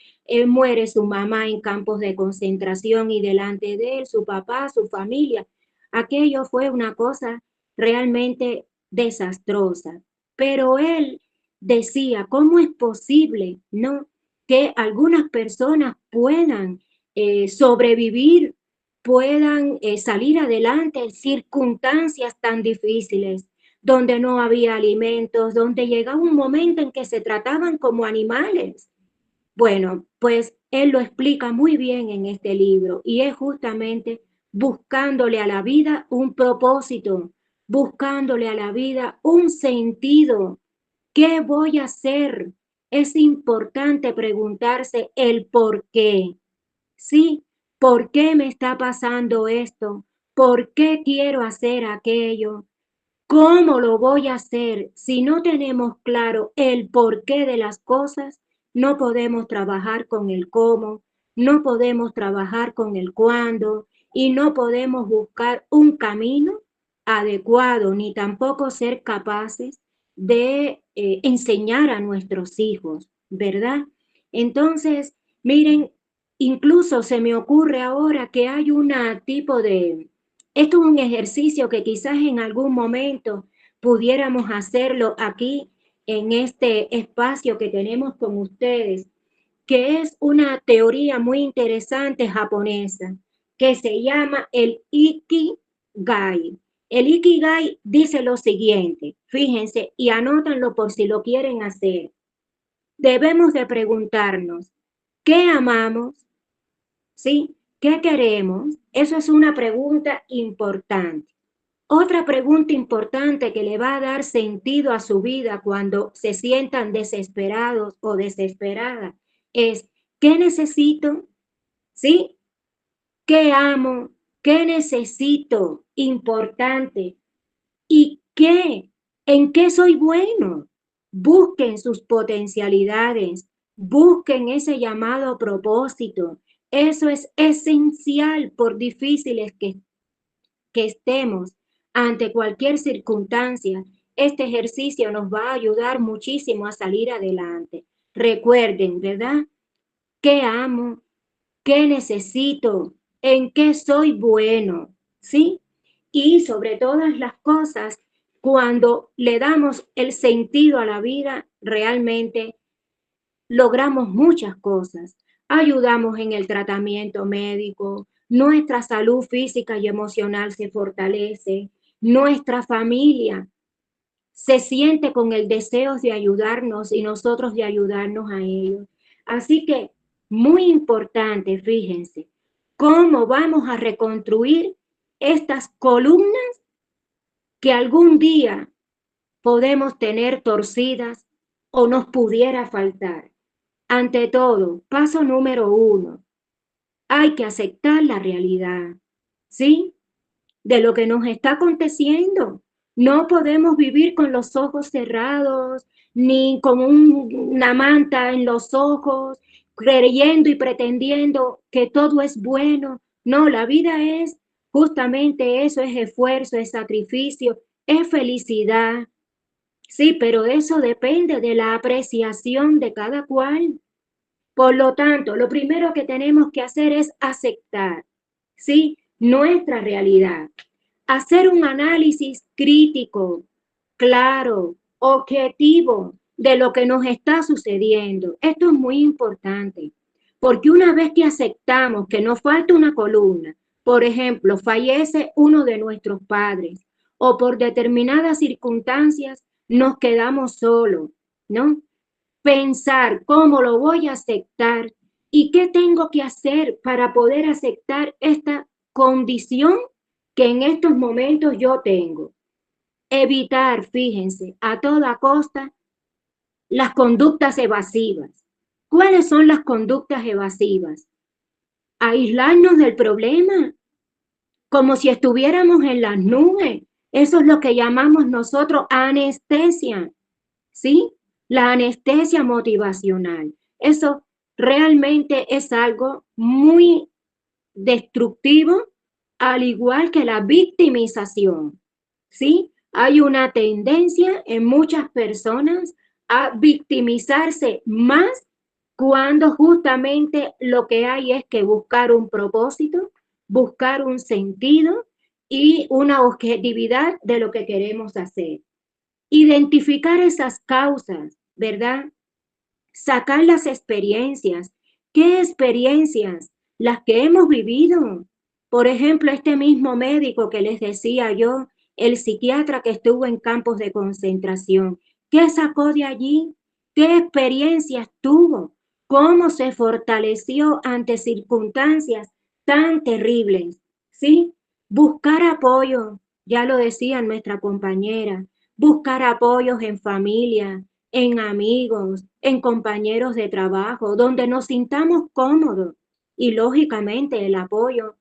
muere su mamá en campos de concentración y delante de él, su papá, su familia. Aquello fue una cosa realmente desastrosa. Pero él decía, ¿cómo es posible, no, que algunas personas puedan sobrevivir, puedan salir adelante en circunstancias tan difíciles, donde no había alimentos, donde llegaba un momento en que se trataban como animales? Bueno, pues él lo explica muy bien en este libro y es justamente buscándole a la vida un propósito, buscándole a la vida un sentido. ¿Qué voy a hacer? Es importante preguntarse el por qué. Sí, ¿por qué me está pasando esto? ¿Por qué quiero hacer aquello? ¿Cómo lo voy a hacer? Si no tenemos claro el porqué de las cosas, no podemos trabajar con el cómo, no podemos trabajar con el cuándo y no podemos buscar un camino adecuado ni tampoco ser capaces de enseñar a nuestros hijos, ¿verdad? Entonces, miren, incluso se me ocurre ahora que hay un tipo de esto es un ejercicio que quizás en algún momento pudiéramos hacerlo aquí en este espacio que tenemos con ustedes, que es una teoría muy interesante japonesa que se llama el Ikigai. El Ikigai dice lo siguiente, fíjense y anótanlo por si lo quieren hacer. Debemos de preguntarnos, ¿qué amamos? ¿Sí? ¿Qué queremos? Eso es una pregunta importante. Otra pregunta importante que le va a dar sentido a su vida cuando se sientan desesperados o desesperadas es, ¿qué necesito? ¿Sí? ¿Qué amo? ¿Qué necesito? Importante. ¿Y qué? ¿En qué soy bueno? Busquen sus potencialidades, busquen ese llamado propósito. Eso es esencial por difíciles que estemos ante cualquier circunstancia. Este ejercicio nos va a ayudar muchísimo a salir adelante. Recuerden, ¿verdad? ¿Qué amo? ¿Qué necesito? ¿En qué soy bueno? ¿Sí? Y sobre todas las cosas, cuando le damos el sentido a la vida, realmente logramos muchas cosas. Ayudamos en el tratamiento médico, nuestra salud física y emocional se fortalece, nuestra familia se siente con el deseo de ayudarnos y nosotros de ayudarnos a ellos. Así que muy importante, fíjense, cómo vamos a reconstruir estas columnas que algún día podemos tener torcidas o nos pudiera faltar. Ante todo, paso número 1, hay que aceptar la realidad, ¿sí? De lo que nos está aconteciendo. No podemos vivir con los ojos cerrados, ni con una manta en los ojos, creyendo y pretendiendo que todo es bueno. No, la vida es justamente eso, es esfuerzo, es sacrificio, es felicidad. Sí, pero eso depende de la apreciación de cada cual. Por lo tanto, lo primero que tenemos que hacer es aceptar, ¿sí? Nuestra realidad. hacer un análisis crítico, claro, objetivo de lo que nos está sucediendo. Esto es muy importante, porque una vez que aceptamos que nos falta una columna, por ejemplo, fallece uno de nuestros padres o por determinadas circunstancias nos quedamos solos, ¿no? Pensar cómo lo voy a aceptar y qué tengo que hacer para poder aceptar esta condición que en estos momentos yo tengo. Evitar, fíjense, a toda costa las conductas evasivas. ¿Cuáles son las conductas evasivas? Aislarnos del problema, como si estuviéramos en las nubes. Eso es lo que llamamos nosotros anestesia, ¿sí? La anestesia motivacional. Eso realmente es algo muy destructivo, al igual que la victimización, ¿sí? Hay una tendencia en muchas personas a victimizarse más cuando justamente lo que hay es que buscar un propósito, buscar un sentido y una objetividad de lo que queremos hacer. Identificar esas causas, ¿verdad? Sacar las experiencias. ¿Qué experiencias? Las que hemos vivido. Por ejemplo, este mismo médico que les decía yo, el psiquiatra que estuvo en campos de concentración, ¿qué sacó de allí? ¿Qué experiencias tuvo? ¿Cómo se fortaleció ante circunstancias tan terribles? ¿Sí? Buscar apoyo, ya lo decía nuestra compañera, buscar apoyos en familia, en amigos, en compañeros de trabajo, donde nos sintamos cómodos. Y lógicamente el apoyo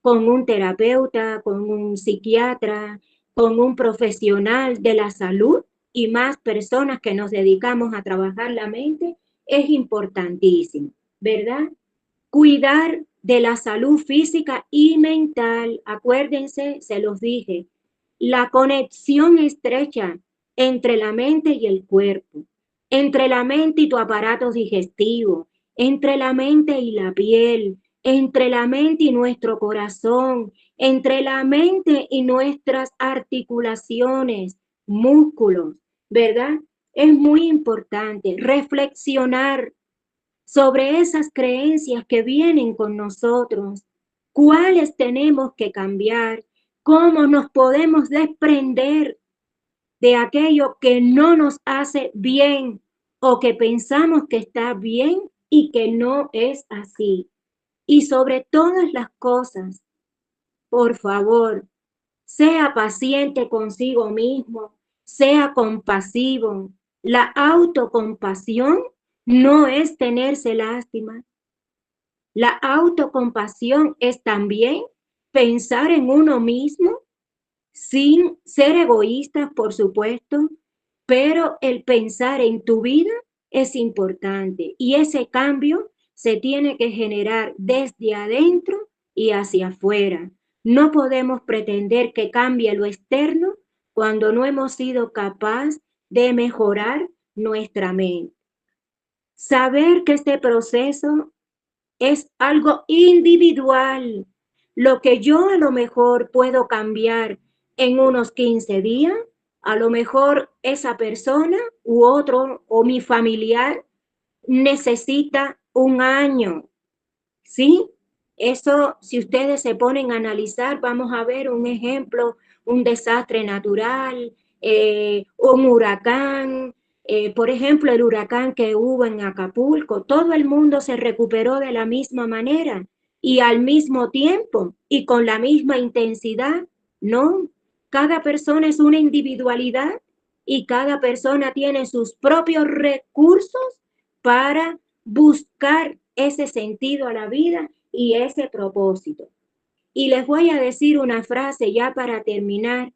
con un terapeuta, con un psiquiatra, con un profesional de la salud y más personas que nos dedicamos a trabajar la mente es importantísimo, ¿verdad? Cuidar de la salud física y mental. Acuérdense, se los dije, la conexión estrecha entre la mente y el cuerpo, entre la mente y tu aparato digestivo, entre la mente y la piel, entre la mente y nuestro corazón, entre la mente y nuestras articulaciones, músculos, ¿verdad? Es muy importante reflexionar sobre esas creencias que vienen con nosotros, cuáles tenemos que cambiar, cómo nos podemos desprender de aquello que no nos hace bien o que pensamos que está bien y que no es así. Y sobre todas las cosas, por favor, sea paciente consigo mismo, sea compasivo. La autocompasión no es tenerse lástima. La autocompasión es también pensar en uno mismo sin ser egoísta, por supuesto, pero el pensar en tu vida es importante y ese cambio se tiene que generar desde adentro y hacia afuera. No podemos pretender que cambie lo externo cuando no hemos sido capaces de mejorar nuestra mente. Saber que este proceso es algo individual. Lo que yo a lo mejor puedo cambiar en unos 15 días, a lo mejor esa persona u otro o mi familiar necesita un año, ¿sí? Eso, si ustedes se ponen a analizar, vamos a ver un ejemplo, un desastre natural, un huracán, por ejemplo, el huracán que hubo en Acapulco, todo el mundo se recuperó de la misma manera y al mismo tiempo y con la misma intensidad, ¿no? Cada persona es una individualidad y cada persona tiene sus propios recursos para buscar ese sentido a la vida y ese propósito. Y les voy a decir una frase ya para terminar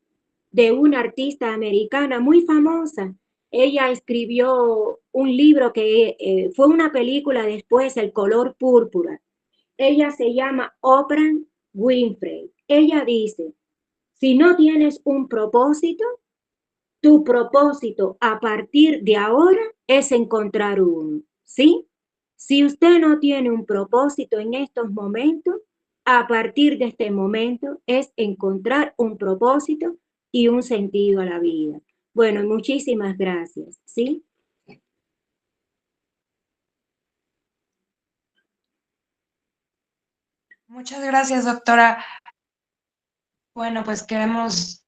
de una artista americana muy famosa. Ella escribió un libro que fue una película después, El color púrpura. Ella se llama Oprah Winfrey. Ella dice, si no tienes un propósito, tu propósito a partir de ahora es encontrar uno, ¿sí? Si usted no tiene un propósito en estos momentos, a partir de este momento es encontrar un propósito y un sentido a la vida. Bueno, muchísimas gracias, ¿sí? Muchas gracias, doctora. Bueno, pues queremos,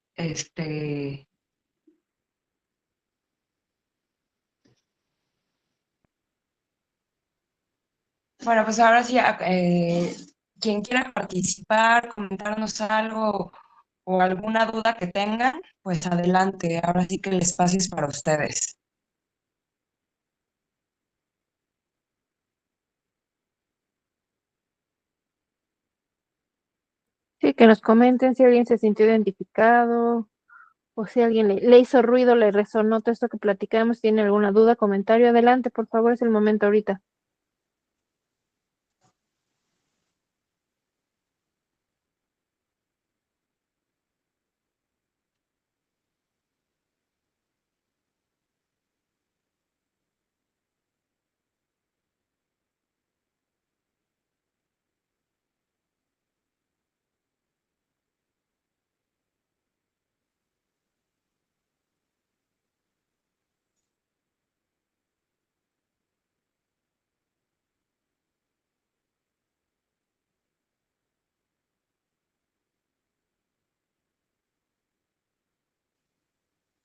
bueno, pues ahora sí, quien quiera participar, comentarnos algo o alguna duda que tengan, pues adelante. Ahora sí que el espacio es para ustedes. Sí, que nos comenten si alguien se sintió identificado o si alguien le hizo ruido, le resonó todo esto que platicamos, tiene alguna duda, comentario, adelante, por favor, es el momento ahorita.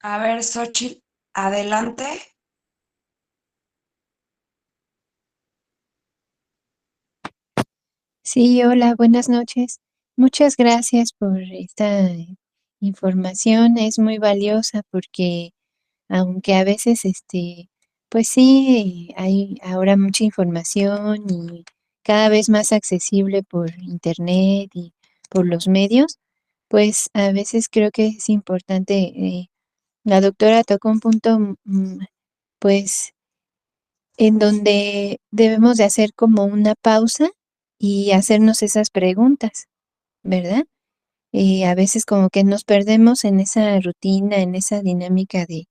A ver, Xochitl, adelante. Sí, hola, buenas noches. Muchas gracias por esta información. Es muy valiosa porque aunque a veces, pues sí, hay ahora mucha información y cada vez más accesible por internet y por los medios, pues a veces creo que es importante. La doctora tocó un punto, pues en donde debemos de hacer como una pausa y hacernos esas preguntas, ¿verdad? A veces como que nos perdemos en esa rutina, en esa dinámica de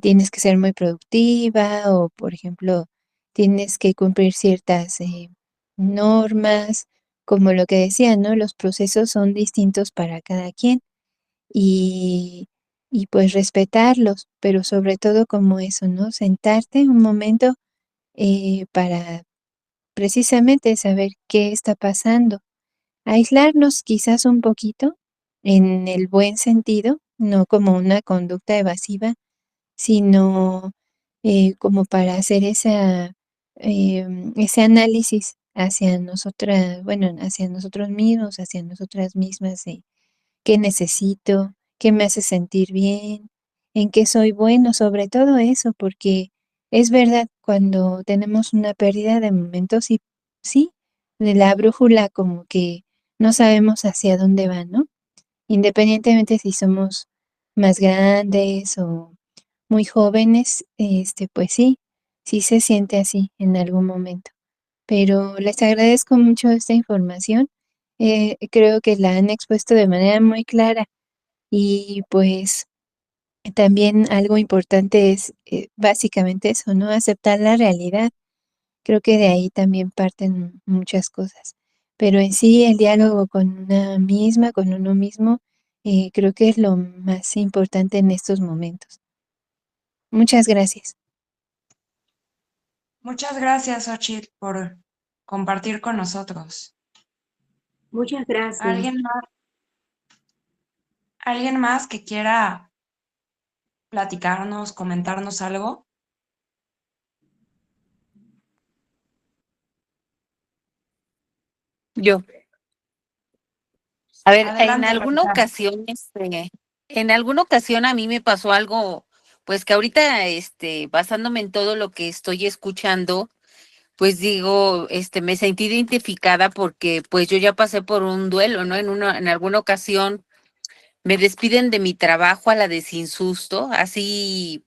tienes que ser muy productiva o, por ejemplo, tienes que cumplir ciertas normas, como lo que decía, ¿no? Los procesos son distintos para cada quien y, y pues respetarlos, pero sobre todo como eso, ¿no? Sentarte un momento para precisamente saber qué está pasando. Aislarnos quizás un poquito en el buen sentido, no como una conducta evasiva, sino como para hacer ese análisis hacia nosotras, bueno, hacia nosotros mismos, hacia nosotras mismas, de qué necesito, qué me hace sentir bien, en qué soy bueno, sobre todo eso, porque es verdad, cuando tenemos una pérdida de momentos, sí, sí, de la brújula como que no sabemos hacia dónde va, ¿no? Independientemente si somos más grandes o muy jóvenes, pues sí, sí se siente así en algún momento. Pero les agradezco mucho esta información. Creo que la han expuesto de manera muy clara y pues también algo importante es básicamente eso, ¿no? Aceptar la realidad. Creo que de ahí también parten muchas cosas. Pero en sí el diálogo con una misma, con uno mismo, creo que es lo más importante en estos momentos. Muchas gracias. Muchas gracias, Xochitl, por compartir con nosotros. Muchas gracias. ¿Alguien más que quiera platicarnos, comentarnos algo? Yo. A ver, Adelante, Rebeca. en alguna ocasión a mí me pasó algo, pues que ahorita, basándome en todo lo que estoy escuchando, pues digo, me sentí identificada porque pues yo ya pasé por un duelo, ¿no? En alguna ocasión me despiden de mi trabajo a la de sin susto, así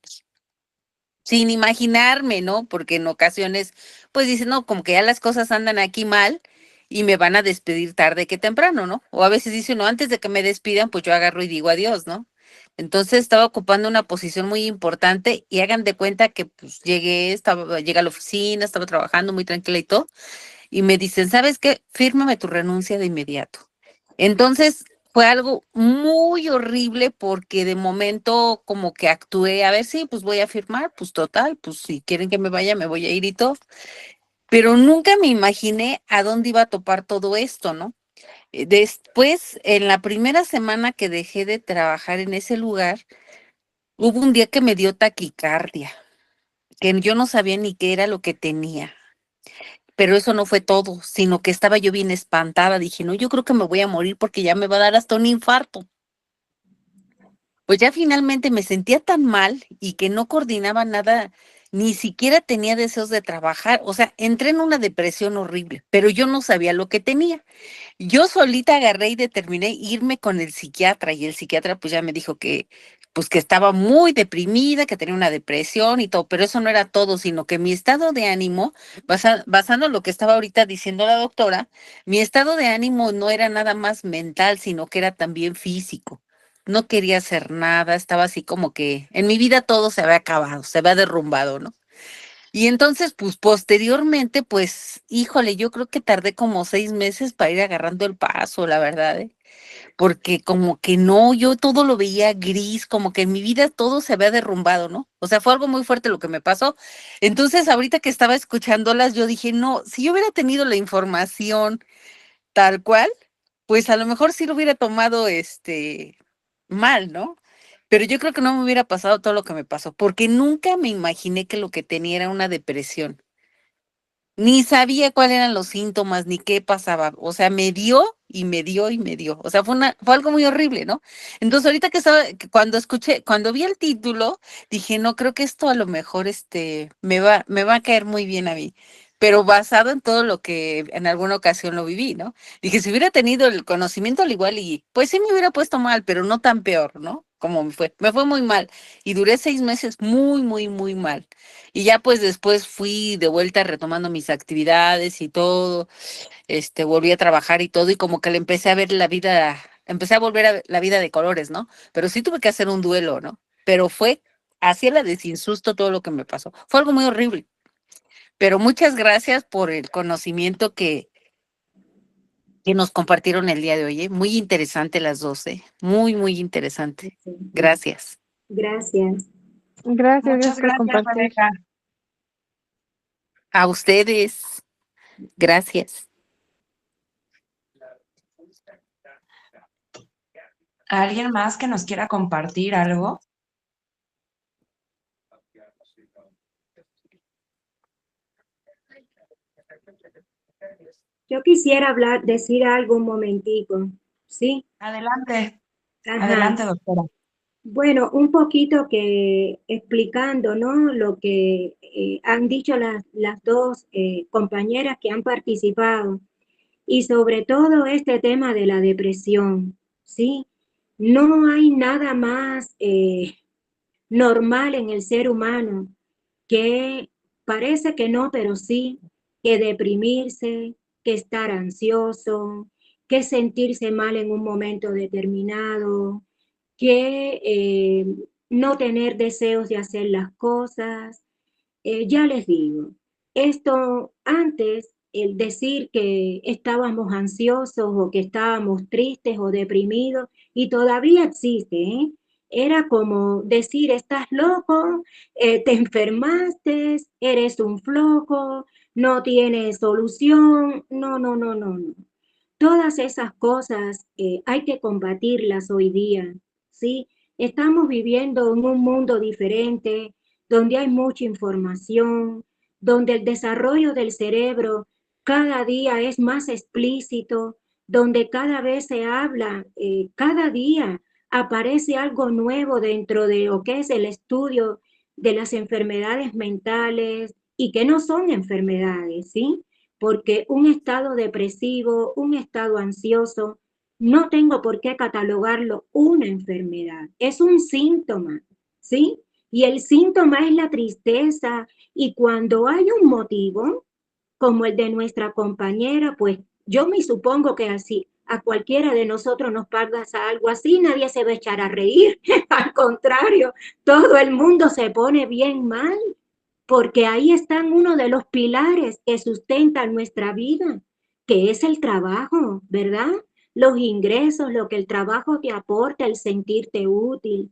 sin imaginarme, ¿no? Porque en ocasiones, pues dicen, no, como que ya las cosas andan aquí mal y me van a despedir tarde que temprano, ¿no? O a veces dicen, no, antes de que me despidan, pues yo agarro y digo adiós, ¿no? Entonces estaba ocupando una posición muy importante y hagan de cuenta que pues llegué a la oficina, estaba trabajando muy tranquila y todo, y me dicen, ¿sabes qué? Fírmame tu renuncia de inmediato. Entonces fue algo muy horrible porque de momento como que actué, a ver si pues voy a firmar, pues total, pues si quieren que me vaya, me voy a ir y todo. Pero nunca me imaginé a dónde iba a topar todo esto, ¿no? Después, en la primera semana que dejé de trabajar en ese lugar, hubo un día que me dio taquicardia, que yo no sabía ni qué era lo que tenía. Pero eso no fue todo, sino que estaba yo bien espantada. Dije, no, yo creo que me voy a morir porque ya me va a dar hasta un infarto. Pues ya finalmente me sentía tan mal y que no coordinaba nada, ni siquiera tenía deseos de trabajar. O sea, entré en una depresión horrible, pero yo no sabía lo que tenía. Yo solita agarré y determiné irme con el psiquiatra y el psiquiatra pues ya me dijo que pues que estaba muy deprimida, que tenía una depresión y todo, pero eso no era todo, sino que mi estado de ánimo, basando en lo que estaba ahorita diciendo la doctora, mi estado de ánimo no era nada más mental, sino que era también físico. No quería hacer nada, estaba así como que en mi vida todo se había acabado, se había derrumbado, ¿no? Y entonces, pues posteriormente, pues, híjole, yo creo que tardé como 6 meses para ir agarrando el paso, la verdad, ¿eh? Porque como que no, yo todo lo veía gris, como que en mi vida todo se había derrumbado, ¿no? O sea, fue algo muy fuerte lo que me pasó. Entonces, ahorita que estaba escuchándolas, yo dije, no, si yo hubiera tenido la información tal cual, pues a lo mejor sí lo hubiera tomado mal, ¿no? Pero yo creo que no me hubiera pasado todo lo que me pasó, porque nunca me imaginé que lo que tenía era una depresión. Ni sabía cuáles eran los síntomas, ni qué pasaba. O sea, me dio y me dio y me dio. O sea, fue algo muy horrible, ¿no? Entonces, ahorita cuando vi el título, dije, no, creo que esto a lo mejor me va a caer muy bien a mí. Pero basado en todo lo que en alguna ocasión lo viví, ¿no? Dije, si hubiera tenido el conocimiento al igual y pues sí me hubiera puesto mal, pero no tan peor, ¿no? Como me fue. Me fue muy mal. Y duré 6 meses muy, muy, muy mal. Y ya pues después fui de vuelta retomando mis actividades y todo, volví a trabajar y todo, y como que le empecé a ver empecé a volver a ver la vida de colores, ¿no? Pero sí tuve que hacer un duelo, ¿no? Pero fue así a la de sin susto todo lo que me pasó. Fue algo muy horrible. Pero muchas gracias por el conocimiento que nos compartieron el día de hoy, ¿eh? Muy interesante las dos, ¿eh? Muy, muy interesante. Sí. Gracias. Gracias. Gracias, Muchas gracias por gracias, compartir. Rebeca. A ustedes. Gracias. ¿Alguien más que nos quiera compartir algo? Yo quisiera decir algo un momentico, ¿sí? Adelante, Ajá. adelante, doctora. Bueno, un poquito que explicando, ¿no? Lo que han dicho las dos compañeras que han participado y sobre todo este tema de la depresión, ¿sí? No hay nada más normal en el ser humano que parece que no, pero sí, que deprimirse, que estar ansioso, que sentirse mal en un momento determinado, que no tener deseos de hacer las cosas. Ya les digo, esto antes, el decir que estábamos ansiosos o que estábamos tristes o deprimidos, y todavía existe, ¿eh? Era como decir, estás loco, te enfermaste, eres un flojo, no tienes solución. No, no, no, no, no. Todas esas cosas hay que combatirlas hoy día, ¿sí? Estamos viviendo en un mundo diferente, donde hay mucha información, donde el desarrollo del cerebro cada día es más explícito, donde cada vez se habla, cada día aparece algo nuevo dentro de lo que es el estudio de las enfermedades mentales y que no son enfermedades, ¿sí? Porque un estado depresivo, un estado ansioso, no tengo por qué catalogarlo una enfermedad, es un síntoma, ¿sí? Y el síntoma es la tristeza, y cuando hay un motivo, como el de nuestra compañera, pues yo me supongo que así a cualquiera de nosotros nos pasa algo así, nadie se va a echar a reír, al contrario, todo el mundo se pone bien mal, porque ahí están uno de los pilares que sustentan nuestra vida, que es el trabajo, ¿verdad? Los ingresos, lo que el trabajo te aporta, el sentirte útil.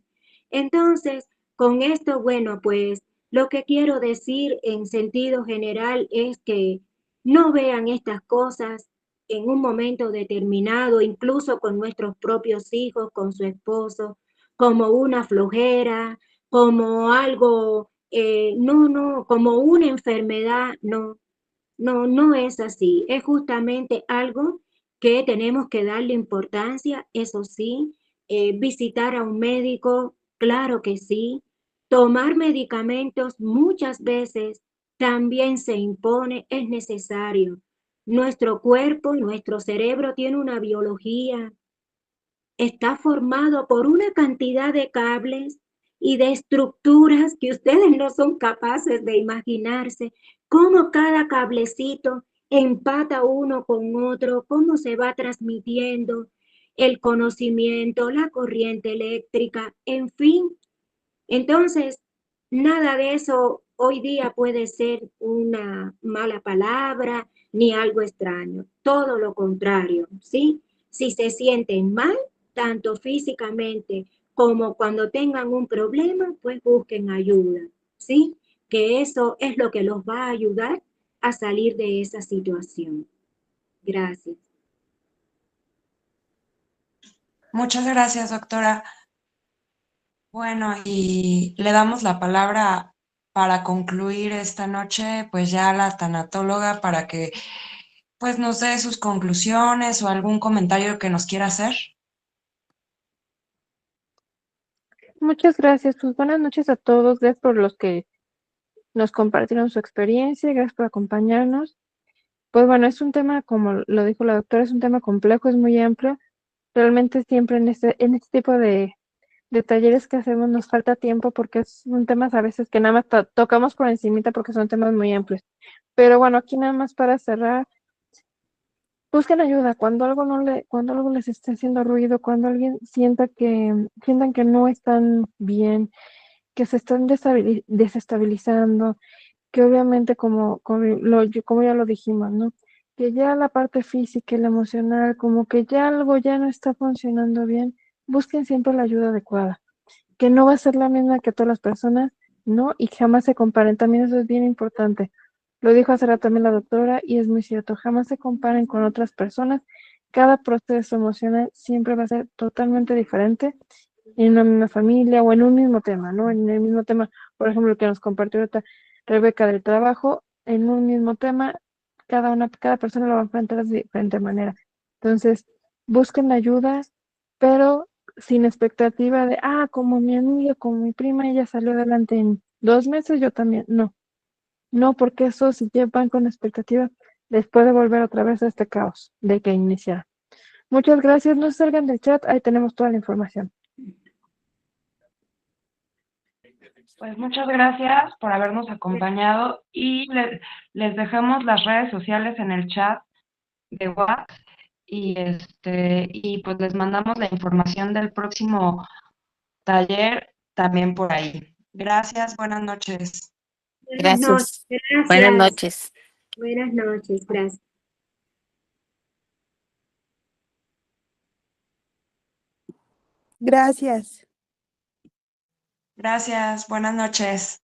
Entonces, con esto, bueno, pues lo que quiero decir en sentido general es que no vean estas cosas en un momento determinado, incluso con nuestros propios hijos, con su esposo, como una flojera, como algo, no, como una enfermedad, no, no es así. Es justamente algo que tenemos que darle importancia, eso sí, visitar a un médico, claro que sí. Tomar medicamentos muchas veces también se impone, es necesario. Nuestro cuerpo, nuestro cerebro tiene una biología, está formado por una cantidad de cables y de estructuras que ustedes no son capaces de imaginarse, cómo cada cablecito empata uno con otro, cómo se va transmitiendo el conocimiento, la corriente eléctrica, en fin. Entonces, nada de eso hoy día puede ser una mala palabra ni algo extraño. Todo lo contrario, ¿sí? Si se sienten mal, tanto físicamente como cuando tengan un problema, pues busquen ayuda, ¿sí? Que eso es lo que los va a ayudar a salir de esa situación. Gracias. Muchas gracias, doctora. Bueno, y le damos la palabra para concluir esta noche, pues ya a la tanatóloga para que pues nos dé sus conclusiones o algún comentario que nos quiera hacer. Muchas gracias. Pues buenas noches a todos. Gracias por los que nos compartieron su experiencia. Gracias por acompañarnos. Pues bueno, es un tema, como lo dijo la doctora, es un tema complejo, es muy amplio. Realmente siempre en este tipo de talleres que hacemos nos falta tiempo porque son temas a veces que nada más tocamos por encimita porque son temas muy amplios. Pero bueno, aquí nada más para cerrar, busquen ayuda cuando algo les esté haciendo ruido, cuando alguien sientan que no están bien, que se están desestabilizando, que obviamente como ya lo dijimos, ¿no? Que ya la parte física y la emocional, como que ya algo ya no está funcionando bien, busquen siempre la ayuda adecuada, que no va a ser la misma que todas las personas, ¿no? Y jamás se comparen, también eso es bien importante. Lo dijo hace rato también la doctora y es muy cierto, jamás se comparen con otras personas. Cada proceso emocional siempre va a ser totalmente diferente en una misma familia o en un mismo tema, ¿no? En el mismo tema, por ejemplo, el que nos compartió ahorita Rebeca del trabajo, en un mismo tema, cada persona lo va a enfrentar de diferente manera. Entonces, busquen ayuda, pero sin expectativa de, como mi amiga, como mi prima, ella salió adelante en 2 meses, yo también. No, no, porque eso si llevan con expectativa, les puede volver otra vez a este caos de que iniciaron. Muchas gracias, no se salgan del chat, ahí tenemos toda la información. Pues muchas gracias por habernos acompañado y les dejamos las redes sociales en el chat de WhatsApp y pues les mandamos la información del próximo taller también por ahí. Gracias, buenas noches. Buenas noches, Gracias. Buenas gracias. noches. Buenas noches, gracias. Gracias. Gracias, buenas noches.